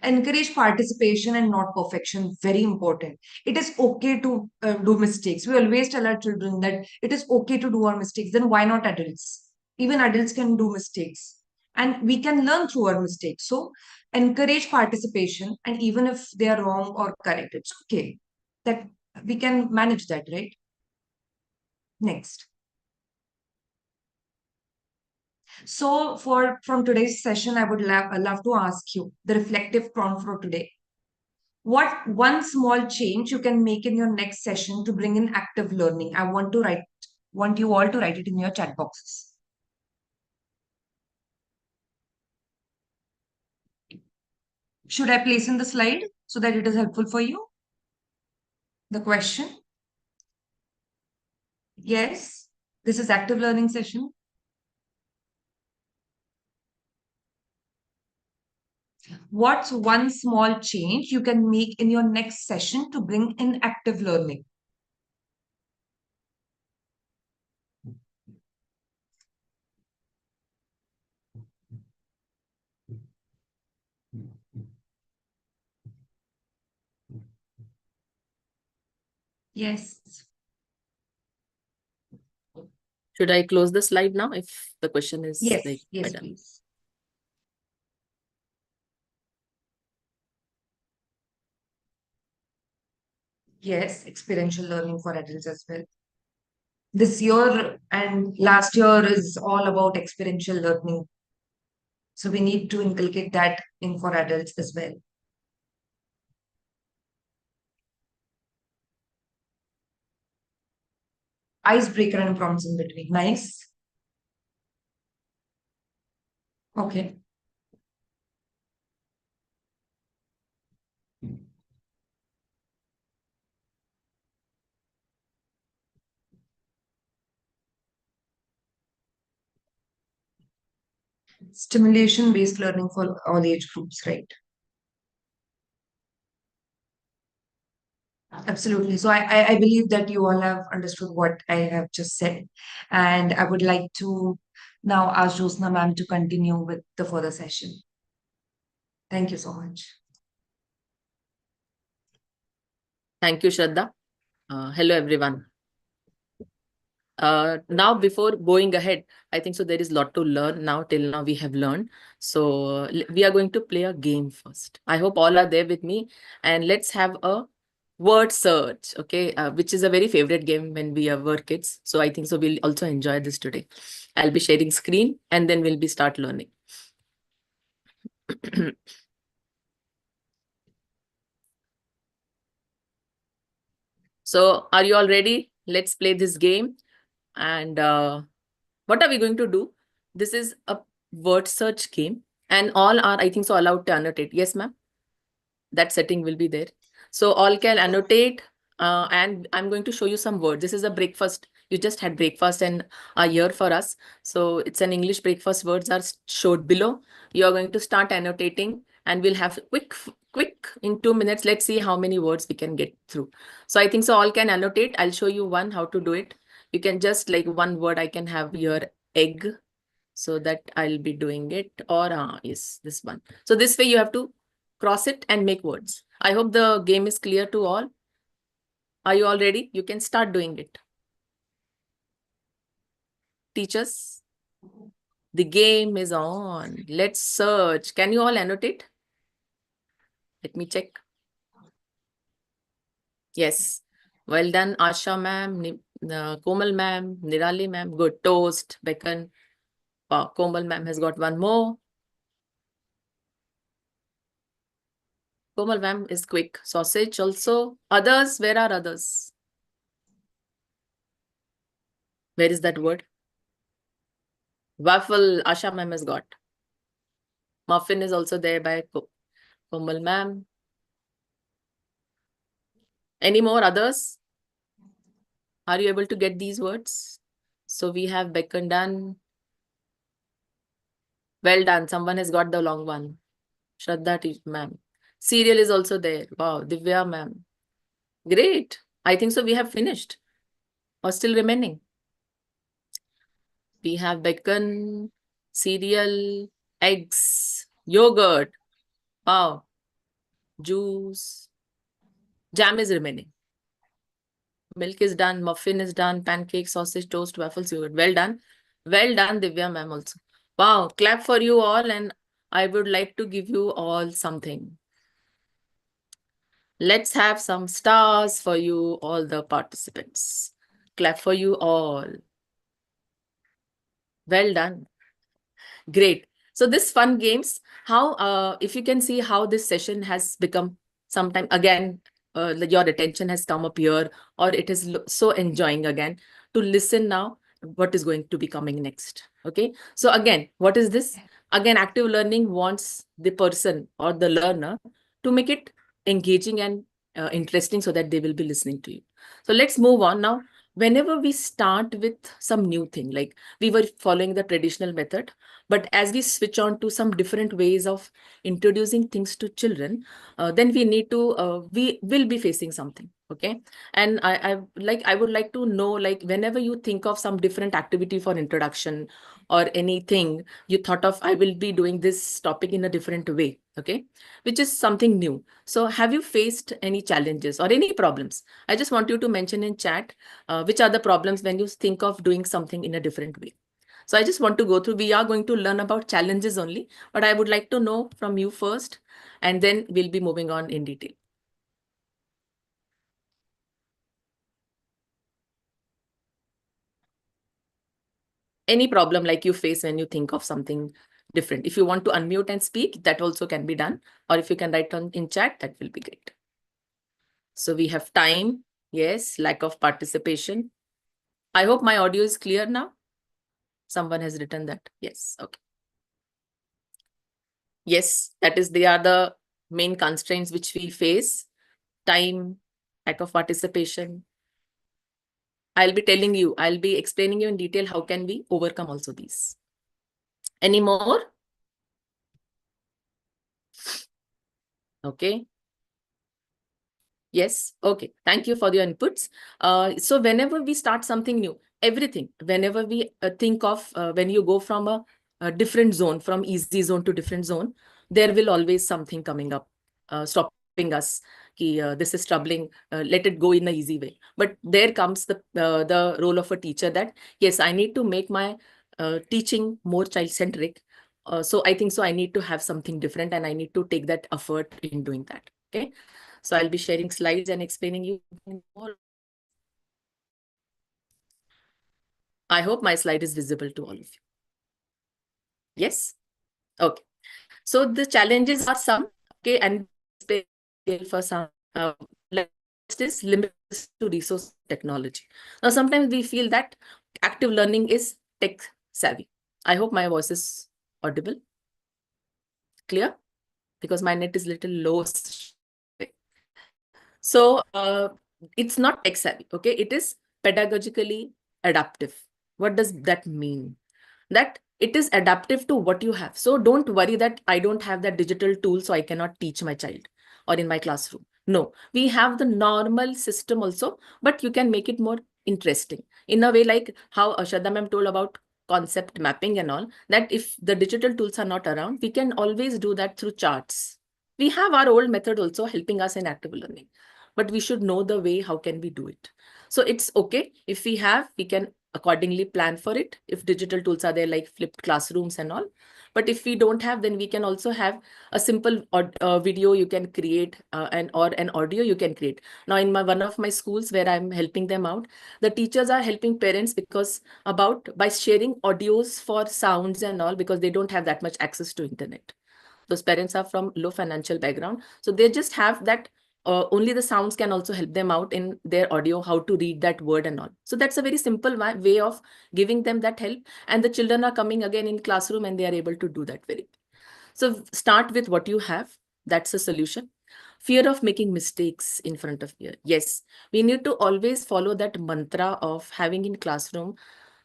Encourage participation and not perfection. Very important. It is okay to do mistakes. We always tell our children that it is okay to do our mistakes. Then why not adults? Even adults can do mistakes, and we can learn through our mistakes. So encourage participation, and even if they are wrong or correct, it's okay. That we can manage that, right? Next. So from today's session, I would love to ask you the reflective prompt for today. What one small change you can make in your next session to bring in active learning? I want you all to write it in your chat boxes. Should I place in the slide so that it is helpful for you? The question? Yes, this is active learning session. What's one small change you can make in your next session to bring in active learning? Yes. Should I close the slide now if the question is Yes, like yes, done? please. Yes, experiential learning for adults as well. This year and last year is all about experiential learning. So we need to inculcate that in for adults as well. icebreaker and prompts in between. Nice. Okay. Stimulation-based learning for all age groups, right? Absolutely. So I believe that you all have understood what I have just said. And I would like to now ask Josna ma'am to continue with the further session. Thank you so much. Thank you, Shraddha. Hello, everyone. Now, before going ahead, I think so there is a lot to learn now. Till now, we have learned. So we are going to play a game first. I hope all are there with me. And let's have a word search, okay? Which is a very favorite game when we were kids. So I think so we'll also enjoy this today. I'll be sharing screen and then we'll be start learning. So are you all ready? Let's play this game. And what are we going to do? This is a word search game and all are, I think so, allowed to annotate. Yes, ma'am. That setting will be there. So all can annotate and I'm going to show you some words. This is a breakfast. You just had breakfast and are here for us. So it's an English breakfast. Words are showed below. You are going to start annotating and we'll have quick in 2 minutes. Let's see how many words we can get through. So I think so all can annotate. I'll show you one how to do it. You can just like one word I can have your egg. So that I'll be doing it or yes, this one. So this way you have to cross it and make words. I hope the game is clear to all. Are you all ready? You can start doing it. Teachers, the game is on. Let's search. Can you all annotate? Let me check. Yes. Well done, Asha ma'am, Komal ma'am, Nirali ma'am. Good. Toast, bacon. Wow, Komal ma'am has got one more. Komal ma'am is quick. Sausage also. Others, where are others? Where is that word? Waffle, Asha ma'am has got. Muffin is also there by Komal ma'am. Any more others? Are you able to get these words? So we have bacon done. Well done. Someone has got the long one. Shraddha ma'am. Cereal is also there. Wow, Divya ma'am. Great. I think so we have finished. Or still remaining? We have bacon, cereal, eggs, yogurt. Wow. Juice. Jam is remaining. Milk is done, muffin is done, pancake, sausage, toast, waffles, yogurt. Well done. Well done, Divya ma'am also. Wow, clap for you all and I would like to give you all something. Let's have some stars for you, all the participants. Clap for you all. Well done. Great. So this fun games, how if you can see how this session has become sometime again, your attention has come up here or it is so enjoying again to listen now what is going to be coming next. Okay. So again, what is this? Again, active learning wants the person or the learner to make it engaging and interesting so that they will be listening to you. So let's move on now. Whenever we start with some new thing, like we were following the traditional method, but as we switch on to some different ways of introducing things to children, then we need to, we will be facing something. Okay. And I would like to know, like, whenever you think of some different activity for introduction or anything, you thought of, I will be doing this topic in a different way. Okay. Which is something new. So have you faced any challenges or any problems? I just want you to mention in chat, which are the problems when you think of doing something in a different way. So I just want to go through, we are going to learn about challenges only, but I would like to know from you first, and then we'll be moving on in detail. Any problem like you face when you think of something different. If you want to unmute and speak, that also can be done. Or if you can write on in chat, that will be great. So we have time. Yes, lack of participation. I hope my audio is clear now. Someone has written that. Yes. Okay. Yes, they are the main constraints which we face. Time, lack of participation. I'll be explaining you in detail how can we overcome also these. Any more? Okay. Yes. Okay. Thank you for your inputs. So whenever we start something new, everything, whenever we think of when you go from a different zone, from easy zone to different zone, there will always something coming up, stopping us. This is troubling. Let it go in an easy way. But there comes the role of a teacher that yes, I need to make my teaching more child-centric. So I think so. I need to have something different, and I need to take that effort in doing that. Okay. So I'll be sharing slides and explaining you more. I hope my slide is visible to all of you. Yes? Okay. So the challenges are some, okay, and for some, is limits to resource technology. Now, sometimes we feel that active learning is tech savvy. I hope my voice is audible. Clear? Because my net is little low. So it's not tech savvy, okay? It is pedagogically adaptive. What does that mean? That it is adaptive to what you have. So don't worry that I don't have that digital tool, so I cannot teach my child or in my classroom. No, we have the normal system also, but you can make it more interesting in a way like how Shraddha ma'am told about concept mapping and all, that if the digital tools are not around, we can always do that through charts. We have our old method also helping us in active learning, but we should know the way, how can we do it? So it's okay if we can accordingly plan for it. If digital tools are there like flipped classrooms and all, but if we don't have, then we can also have a simple video you can create or an audio you can create. Now in one of my schools where I'm helping them out, the teachers are helping parents because by sharing audios for sounds and all, because they don't have that much access to internet. Those parents are from low financial background, so they just have that only the sounds can also help them out in their audio, how to read that word and all. So that's a very simple way of giving them that help, and the children are coming again in classroom and they are able to do that very well. So start with what you have. That's a solution. Fear of making mistakes in front of you. Yes, we need to always follow that mantra of having in classroom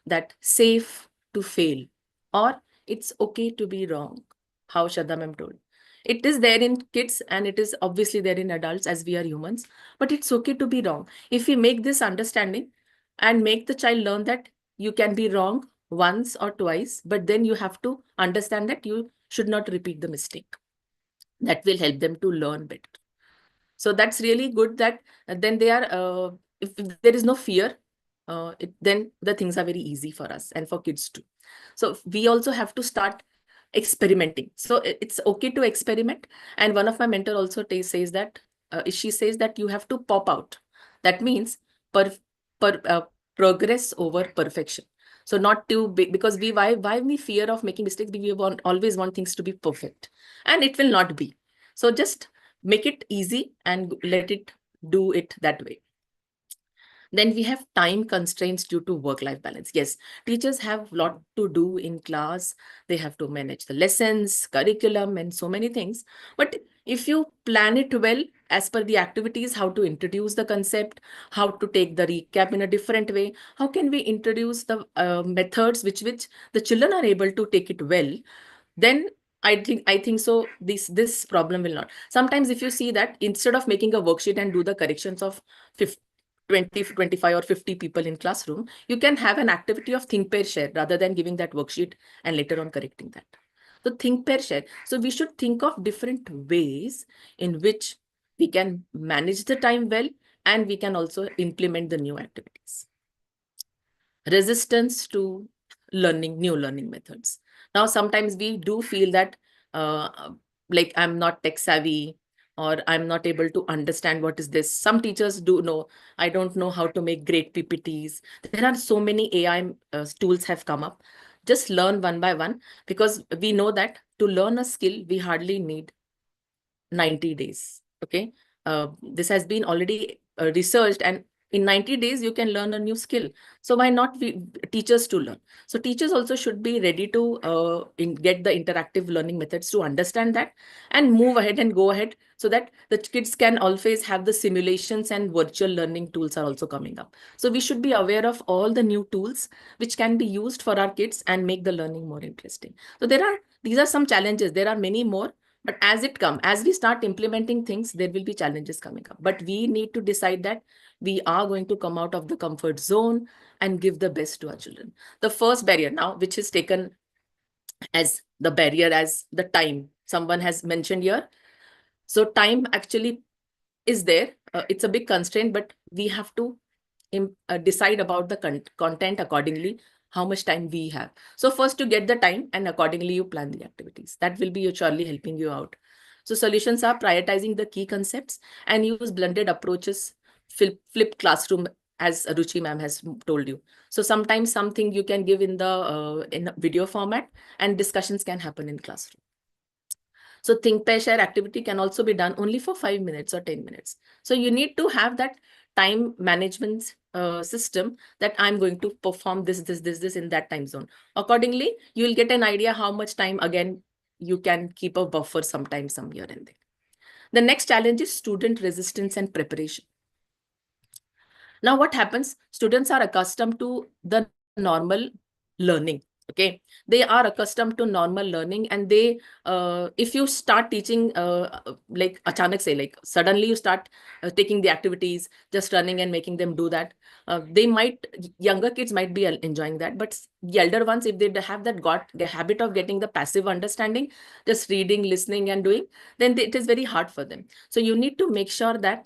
that safe to fail, or it's okay to be wrong. How Shraddha ma'am told. It is there in kids and it is obviously there in adults as we are humans, but it's okay to be wrong. If we make this understanding and make the child learn that you can be wrong once or twice, but then you have to understand that you should not repeat the mistake. That will help them to learn better. So that's really good that then they are, if there is no fear, then the things are very easy for us and for kids too. So we also have to start experimenting. So it's okay to experiment. And one of my mentor also says that, she says that you have to pop out. That means progress over perfection. So not too big, because why we fear of making mistakes? We always want things to be perfect, and it will not be. So just make it easy and let it do it that way. Then we have time constraints due to work-life balance. Yes, teachers have a lot to do in class. They have to manage the lessons, curriculum, and so many things. But if you plan it well, as per the activities, how to introduce the concept, how to take the recap in a different way, how can we introduce the methods which the children are able to take it well, then I think so this problem will not. Sometimes if you see that instead of making a worksheet and do the corrections of 20, 25 or 50 people in classroom, you can have an activity of think, pair, share rather than giving that worksheet and later on correcting that. So think, pair, share. So we should think of different ways in which we can manage the time well, and we can also implement the new activities. Resistance to new learning methods. Now, sometimes we do feel that like I'm not tech savvy, or I'm not able to understand what is this. Some teachers do know, I don't know how to make great PPTs. There are so many AI tools have come up. Just learn one by one, because we know that to learn a skill, we hardly need 90 days. Okay. This has been already researched, and In 90 days, you can learn a new skill. So why not we teachers to learn? So teachers also should be ready to get the interactive learning methods to understand that and move ahead and go ahead, so that the kids can always have the simulations, and virtual learning tools are also coming up. So we should be aware of all the new tools which can be used for our kids and make the learning more interesting. So these are some challenges. There are many more. But as we start implementing things, there will be challenges coming up. But we need to decide that we are going to come out of the comfort zone and give the best to our children. The first barrier now, which is taken as the barrier, as the time someone has mentioned here. So time actually is there. It's a big constraint, but we have to decide about the content accordingly, how much time we have. So first, to get the time, and accordingly you plan the activities. That will be surely helping you out. So solutions are prioritizing the key concepts and use blended approaches, flip classroom, as Ruchi ma'am has told you. So sometimes something you can give in the video format, and discussions can happen in classroom. So think, pair, share activity can also be done only for 5 minutes or 10 minutes. So you need to have that time management system, that I'm going to perform this in that time zone. Accordingly, you will get an idea how much time, again, you can keep a buffer sometime, some here and there. The next challenge is student resistance and preparation. Now, what happens? Students are accustomed to the normal learning. Okay, they are accustomed to normal learning, and they, if you start teaching, like achanak say, like suddenly you start taking the activities, just running and making them do that, younger kids might be enjoying that, but the elder ones, if they have the habit of getting the passive understanding, just reading, listening, and doing, then it is very hard for them. So you need to make sure that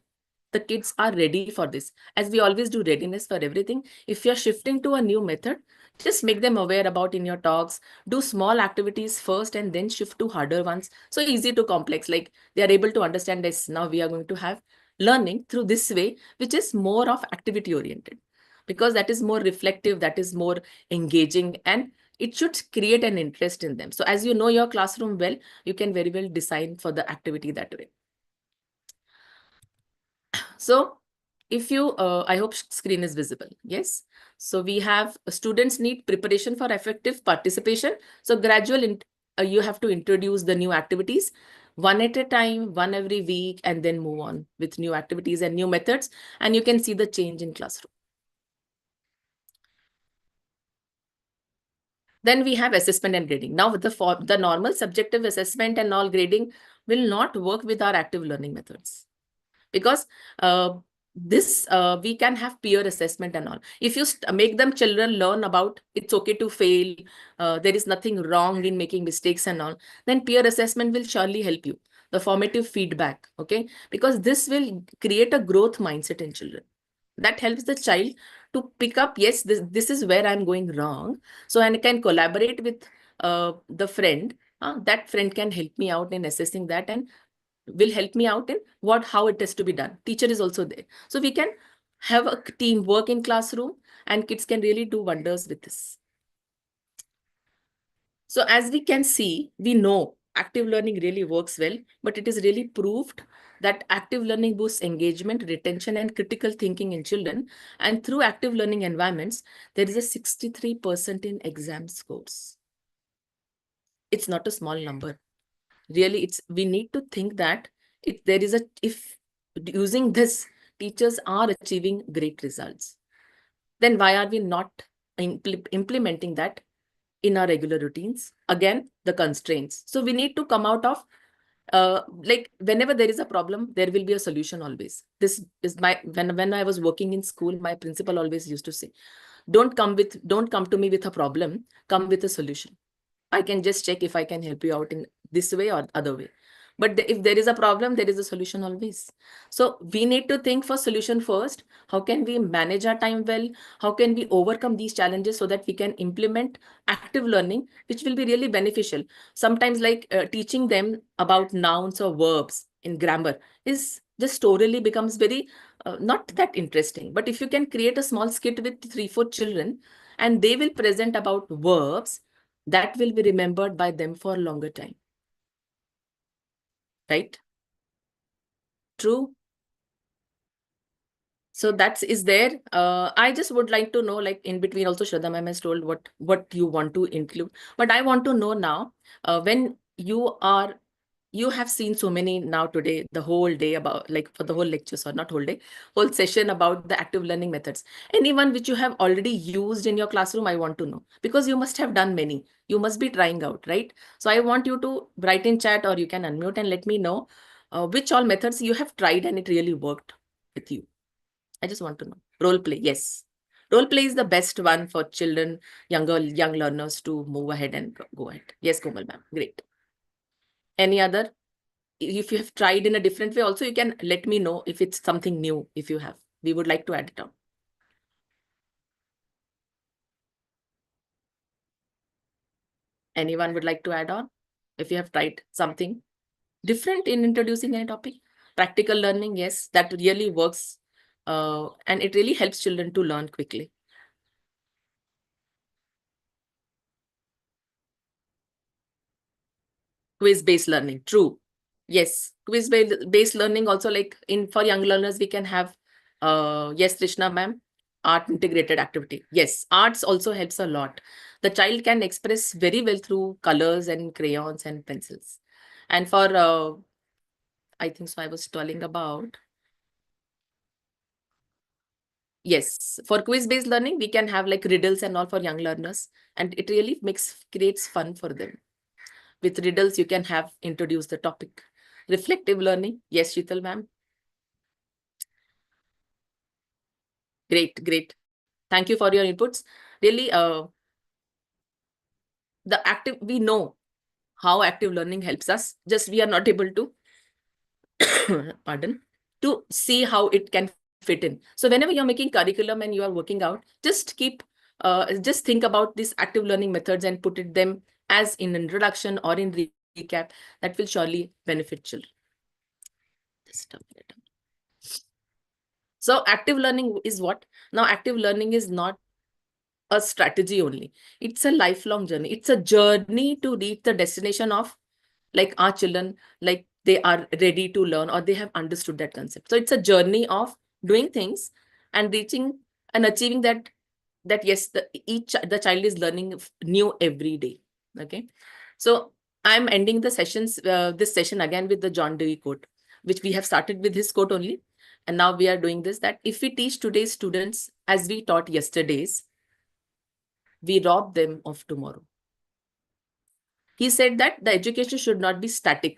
the kids are ready for this. As we always do readiness for everything, if you're shifting to a new method, just make them aware about in your talks. Do small activities first and then shift to harder ones. So easy to complex, like they are able to understand this. Now we are going to have learning through this way, which is more of activity oriented, because that is more reflective, that is more engaging, and it should create an interest in them. So as you know your classroom well, you can very well design for the activity that way. So if you, I hope screen is visible. Yes. So we have students need preparation for effective participation. So gradual, you have to introduce the new activities one at a time, one every week, and then move on with new activities and new methods. And you can see the change in classroom. Then we have assessment and grading. Now the normal subjective assessment and all grading will not work with our active learning methods, because we can have peer assessment and all. If you make them children learn about it's okay to fail, there is nothing wrong in making mistakes and all, then peer assessment will surely help you. The formative feedback, okay, because this will create a growth mindset in children. That helps the child to pick up, yes, this is where I'm going wrong. So I can collaborate with the friend. That friend can help me out in assessing that, and will help me out in how it is to be done. Teacher is also there. So we can have a team work in classroom, and kids can really do wonders with this. So as we can see, we know active learning really works well, but it is really proved that active learning boosts engagement, retention, and critical thinking in children. And through active learning environments, there is a 63% in exam scores. It's not a small number. Really, we need to think that if using this, teachers are achieving great results, then why are we not implementing that in our regular routines? Again, the constraints. So we need to come out of, like whenever there is a problem, there will be a solution always. This is when I was working in school, my principal always used to say, don't come to me with a problem, come with a solution. I can just check if I can help you out in this way or other way. But if there is a problem, there is a solution always. So we need to think for solution first. How can we manage our time well? How can we overcome these challenges so that we can implement active learning, which will be really beneficial? Sometimes like teaching them about nouns or verbs in grammar is just orally becomes very not that interesting. But if you can create a small skit with 3-4 children, and they will present about verbs, that will be remembered by them for a longer time. Right? True. So that's is there. I just would like to know, like in between also Shraddha ma'am has told what you want to include. But I want to know now, when you have seen so many now today, the whole day about like for the whole lecture, so not whole day, whole session about the active learning methods. Anyone which you have already used in your classroom, I want to know, because you must have done many. You must be trying out, right? So I want you to write in chat or you can unmute and let me know which all methods you have tried and it really worked with you. I just want to know. Role play, yes. Role play is the best one for children, young learners to move ahead and go ahead. Yes, Komal ma'am, great. Any other? If you have tried in a different way also, you can let me know if it's something new, if you have. We would like to add it on. Anyone would like to add on? If you have tried something different in introducing any topic? Practical learning, yes, that really works. And it really helps children to learn quickly. Quiz-based learning, true. Yes, quiz-based learning also, like for young learners, we can have, yes, Krishna ma'am, art integrated activity. Yes, arts also helps a lot. The child can express very well through colors and crayons and pencils. And for, I think so I was telling about, yes, for quiz-based learning, we can have like riddles and all for young learners. And it really creates fun for them. With riddles, you can have introduce the topic. Reflective learning. Yes, Sheetal ma'am. Great, great. Thank you for your inputs. Really, we know how active learning helps us. Just we are not able to, pardon, to see how it can fit in. So whenever you're making curriculum and you are working out, just think about these active learning methods and put them as in introduction or in recap. That will surely benefit children. Just a minute. So active learning is what? Now active learning is not a strategy only. It's a lifelong journey. It's a journey to reach the destination of like our children, like they are ready to learn or they have understood that concept. So it's a journey of doing things and reaching and achieving that yes, the child is learning new every day. Okay. So I'm ending the sessions, this session again with the John Dewey quote, which we have started with his quote only. And now we are doing this, that if we teach today's students as we taught yesterday's, we rob them of tomorrow. He said that the education should not be static.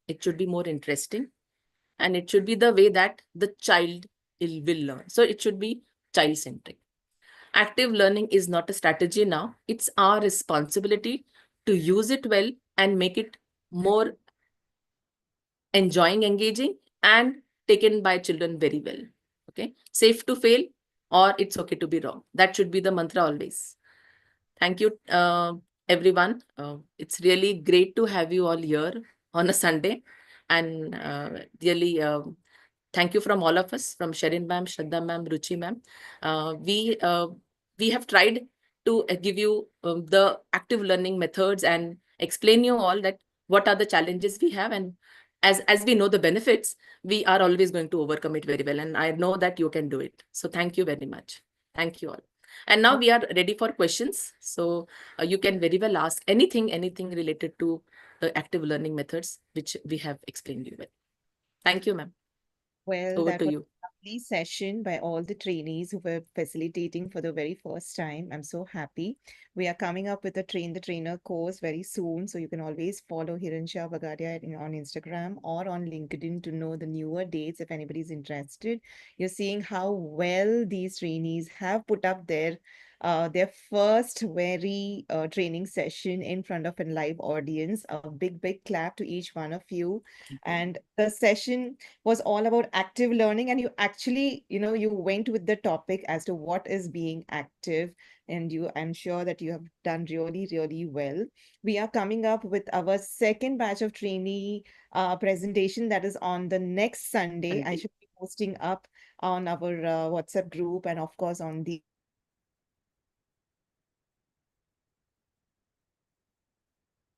It should be more interesting. And it should be the way that the child will learn. So it should be child-centric. Active learning is not a strategy now. It's our responsibility to use it well and make it more enjoying, engaging, and taken by children very well. Okay. Safe to fail, or it's okay to be wrong. That should be the mantra always. Thank you, everyone. It's really great to have you all here on a Sunday. And really, thank you from all of us, from Sherin ma'am, Shraddha ma'am, Ruchi ma'am. We have tried to give you the active learning methods and explain you all that what are the challenges we have. And as we know the benefits, we are always going to overcome it very well. And I know that you can do it. So thank you very much. Thank you all. And now we are ready for questions. So you can very well ask anything related to the active learning methods, which we have explained you well. Thank you, ma'am. Well, Over that to was you. a lovely session by all the trainees who were facilitating for the very first time. I'm so happy. We are coming up with a Train the Trainer course very soon. So you can always follow Hiransha Bagadia on Instagram or on LinkedIn to know the newer dates if anybody's interested. You're seeing how well these trainees have put up their first very training session in front of a live audience. A big clap to each one of you. And the session was all about active learning, and you actually you went with the topic as to what is being active, and I'm sure that you have done really well. We are coming up with our second batch of trainee presentation that is on the next Sunday. I should be posting up on our WhatsApp group and of course on the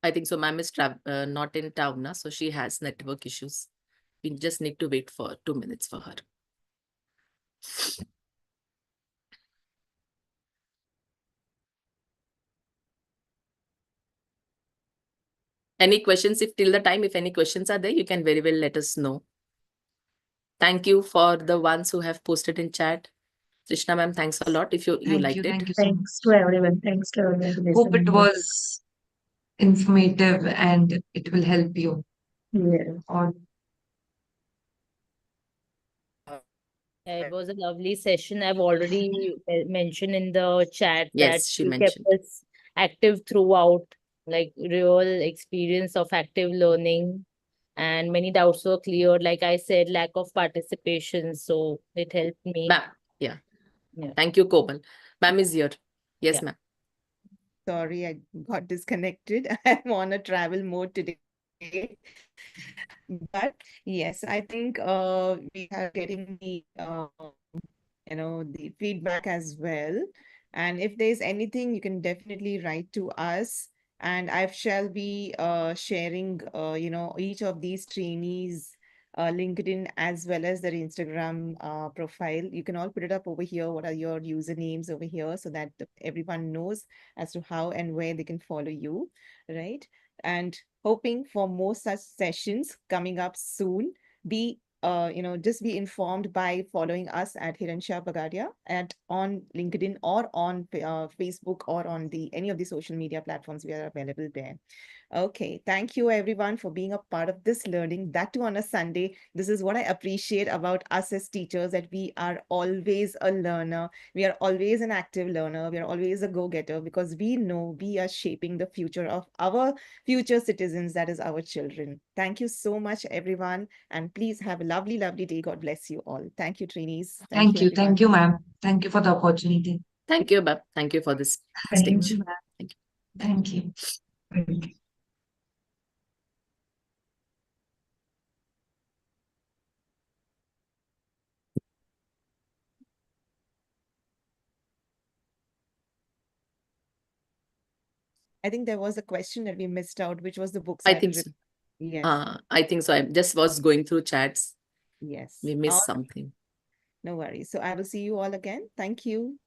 I think so. Ma'am is not in town now, so she has network issues. We just need to wait for 2 minutes for her. Any questions? If till the time, if any questions are there, you can very well let us know. Thank you for the ones who have posted in chat. Krishna ma'am, thanks a lot if you liked it. Thank you so much. Thanks to everyone. Thanks to everyone. who Hope it listened. was informative and it will help you Yeah. on. It was a lovely session. I've already mentioned in the chat that Yes, she you kept mentioned. us active throughout, like real experience of active learning, and many doubts were cleared. Like I said, lack of participation, so it helped me. Ma'am, yeah. Yeah. Thank you, Komal. Ma'am is here. Yes, Yeah. ma'am. Sorry, I got disconnected. I'm on a travel mode today. But yes, I think we are getting the the feedback as well. And if there's anything, you can definitely write to us. And I shall be sharing each of these trainees LinkedIn as well as their Instagram profile. You can all put it up over here. What are your usernames over here so that everyone knows as to how and where they can follow you, right? And hoping for more such sessions coming up soon. Just be informed by following us at Hiransha Bagadia on LinkedIn or on Facebook or on any of the social media platforms. We are available there. Okay, thank you everyone for being a part of this learning, that too on a Sunday. This is what I appreciate about us as teachers, that we are always a learner. We are always an active learner. We are always a go-getter because we know we are shaping the future of our future citizens, that is our children. Thank you so much, everyone. And please have a lovely, lovely day. God bless you all. Thank you, trainees. Thank you. everyone. Thank you, ma'am. Thank you for the opportunity. Thank you, ma'am. Thank you for this Thank stage. you. Thank you. Thank you. I think there was a question that we missed out, which was the books. I will think so. Yes, I think so. I just was going through chats. yes. We missed something. No worries. So I will see you all again. Thank you.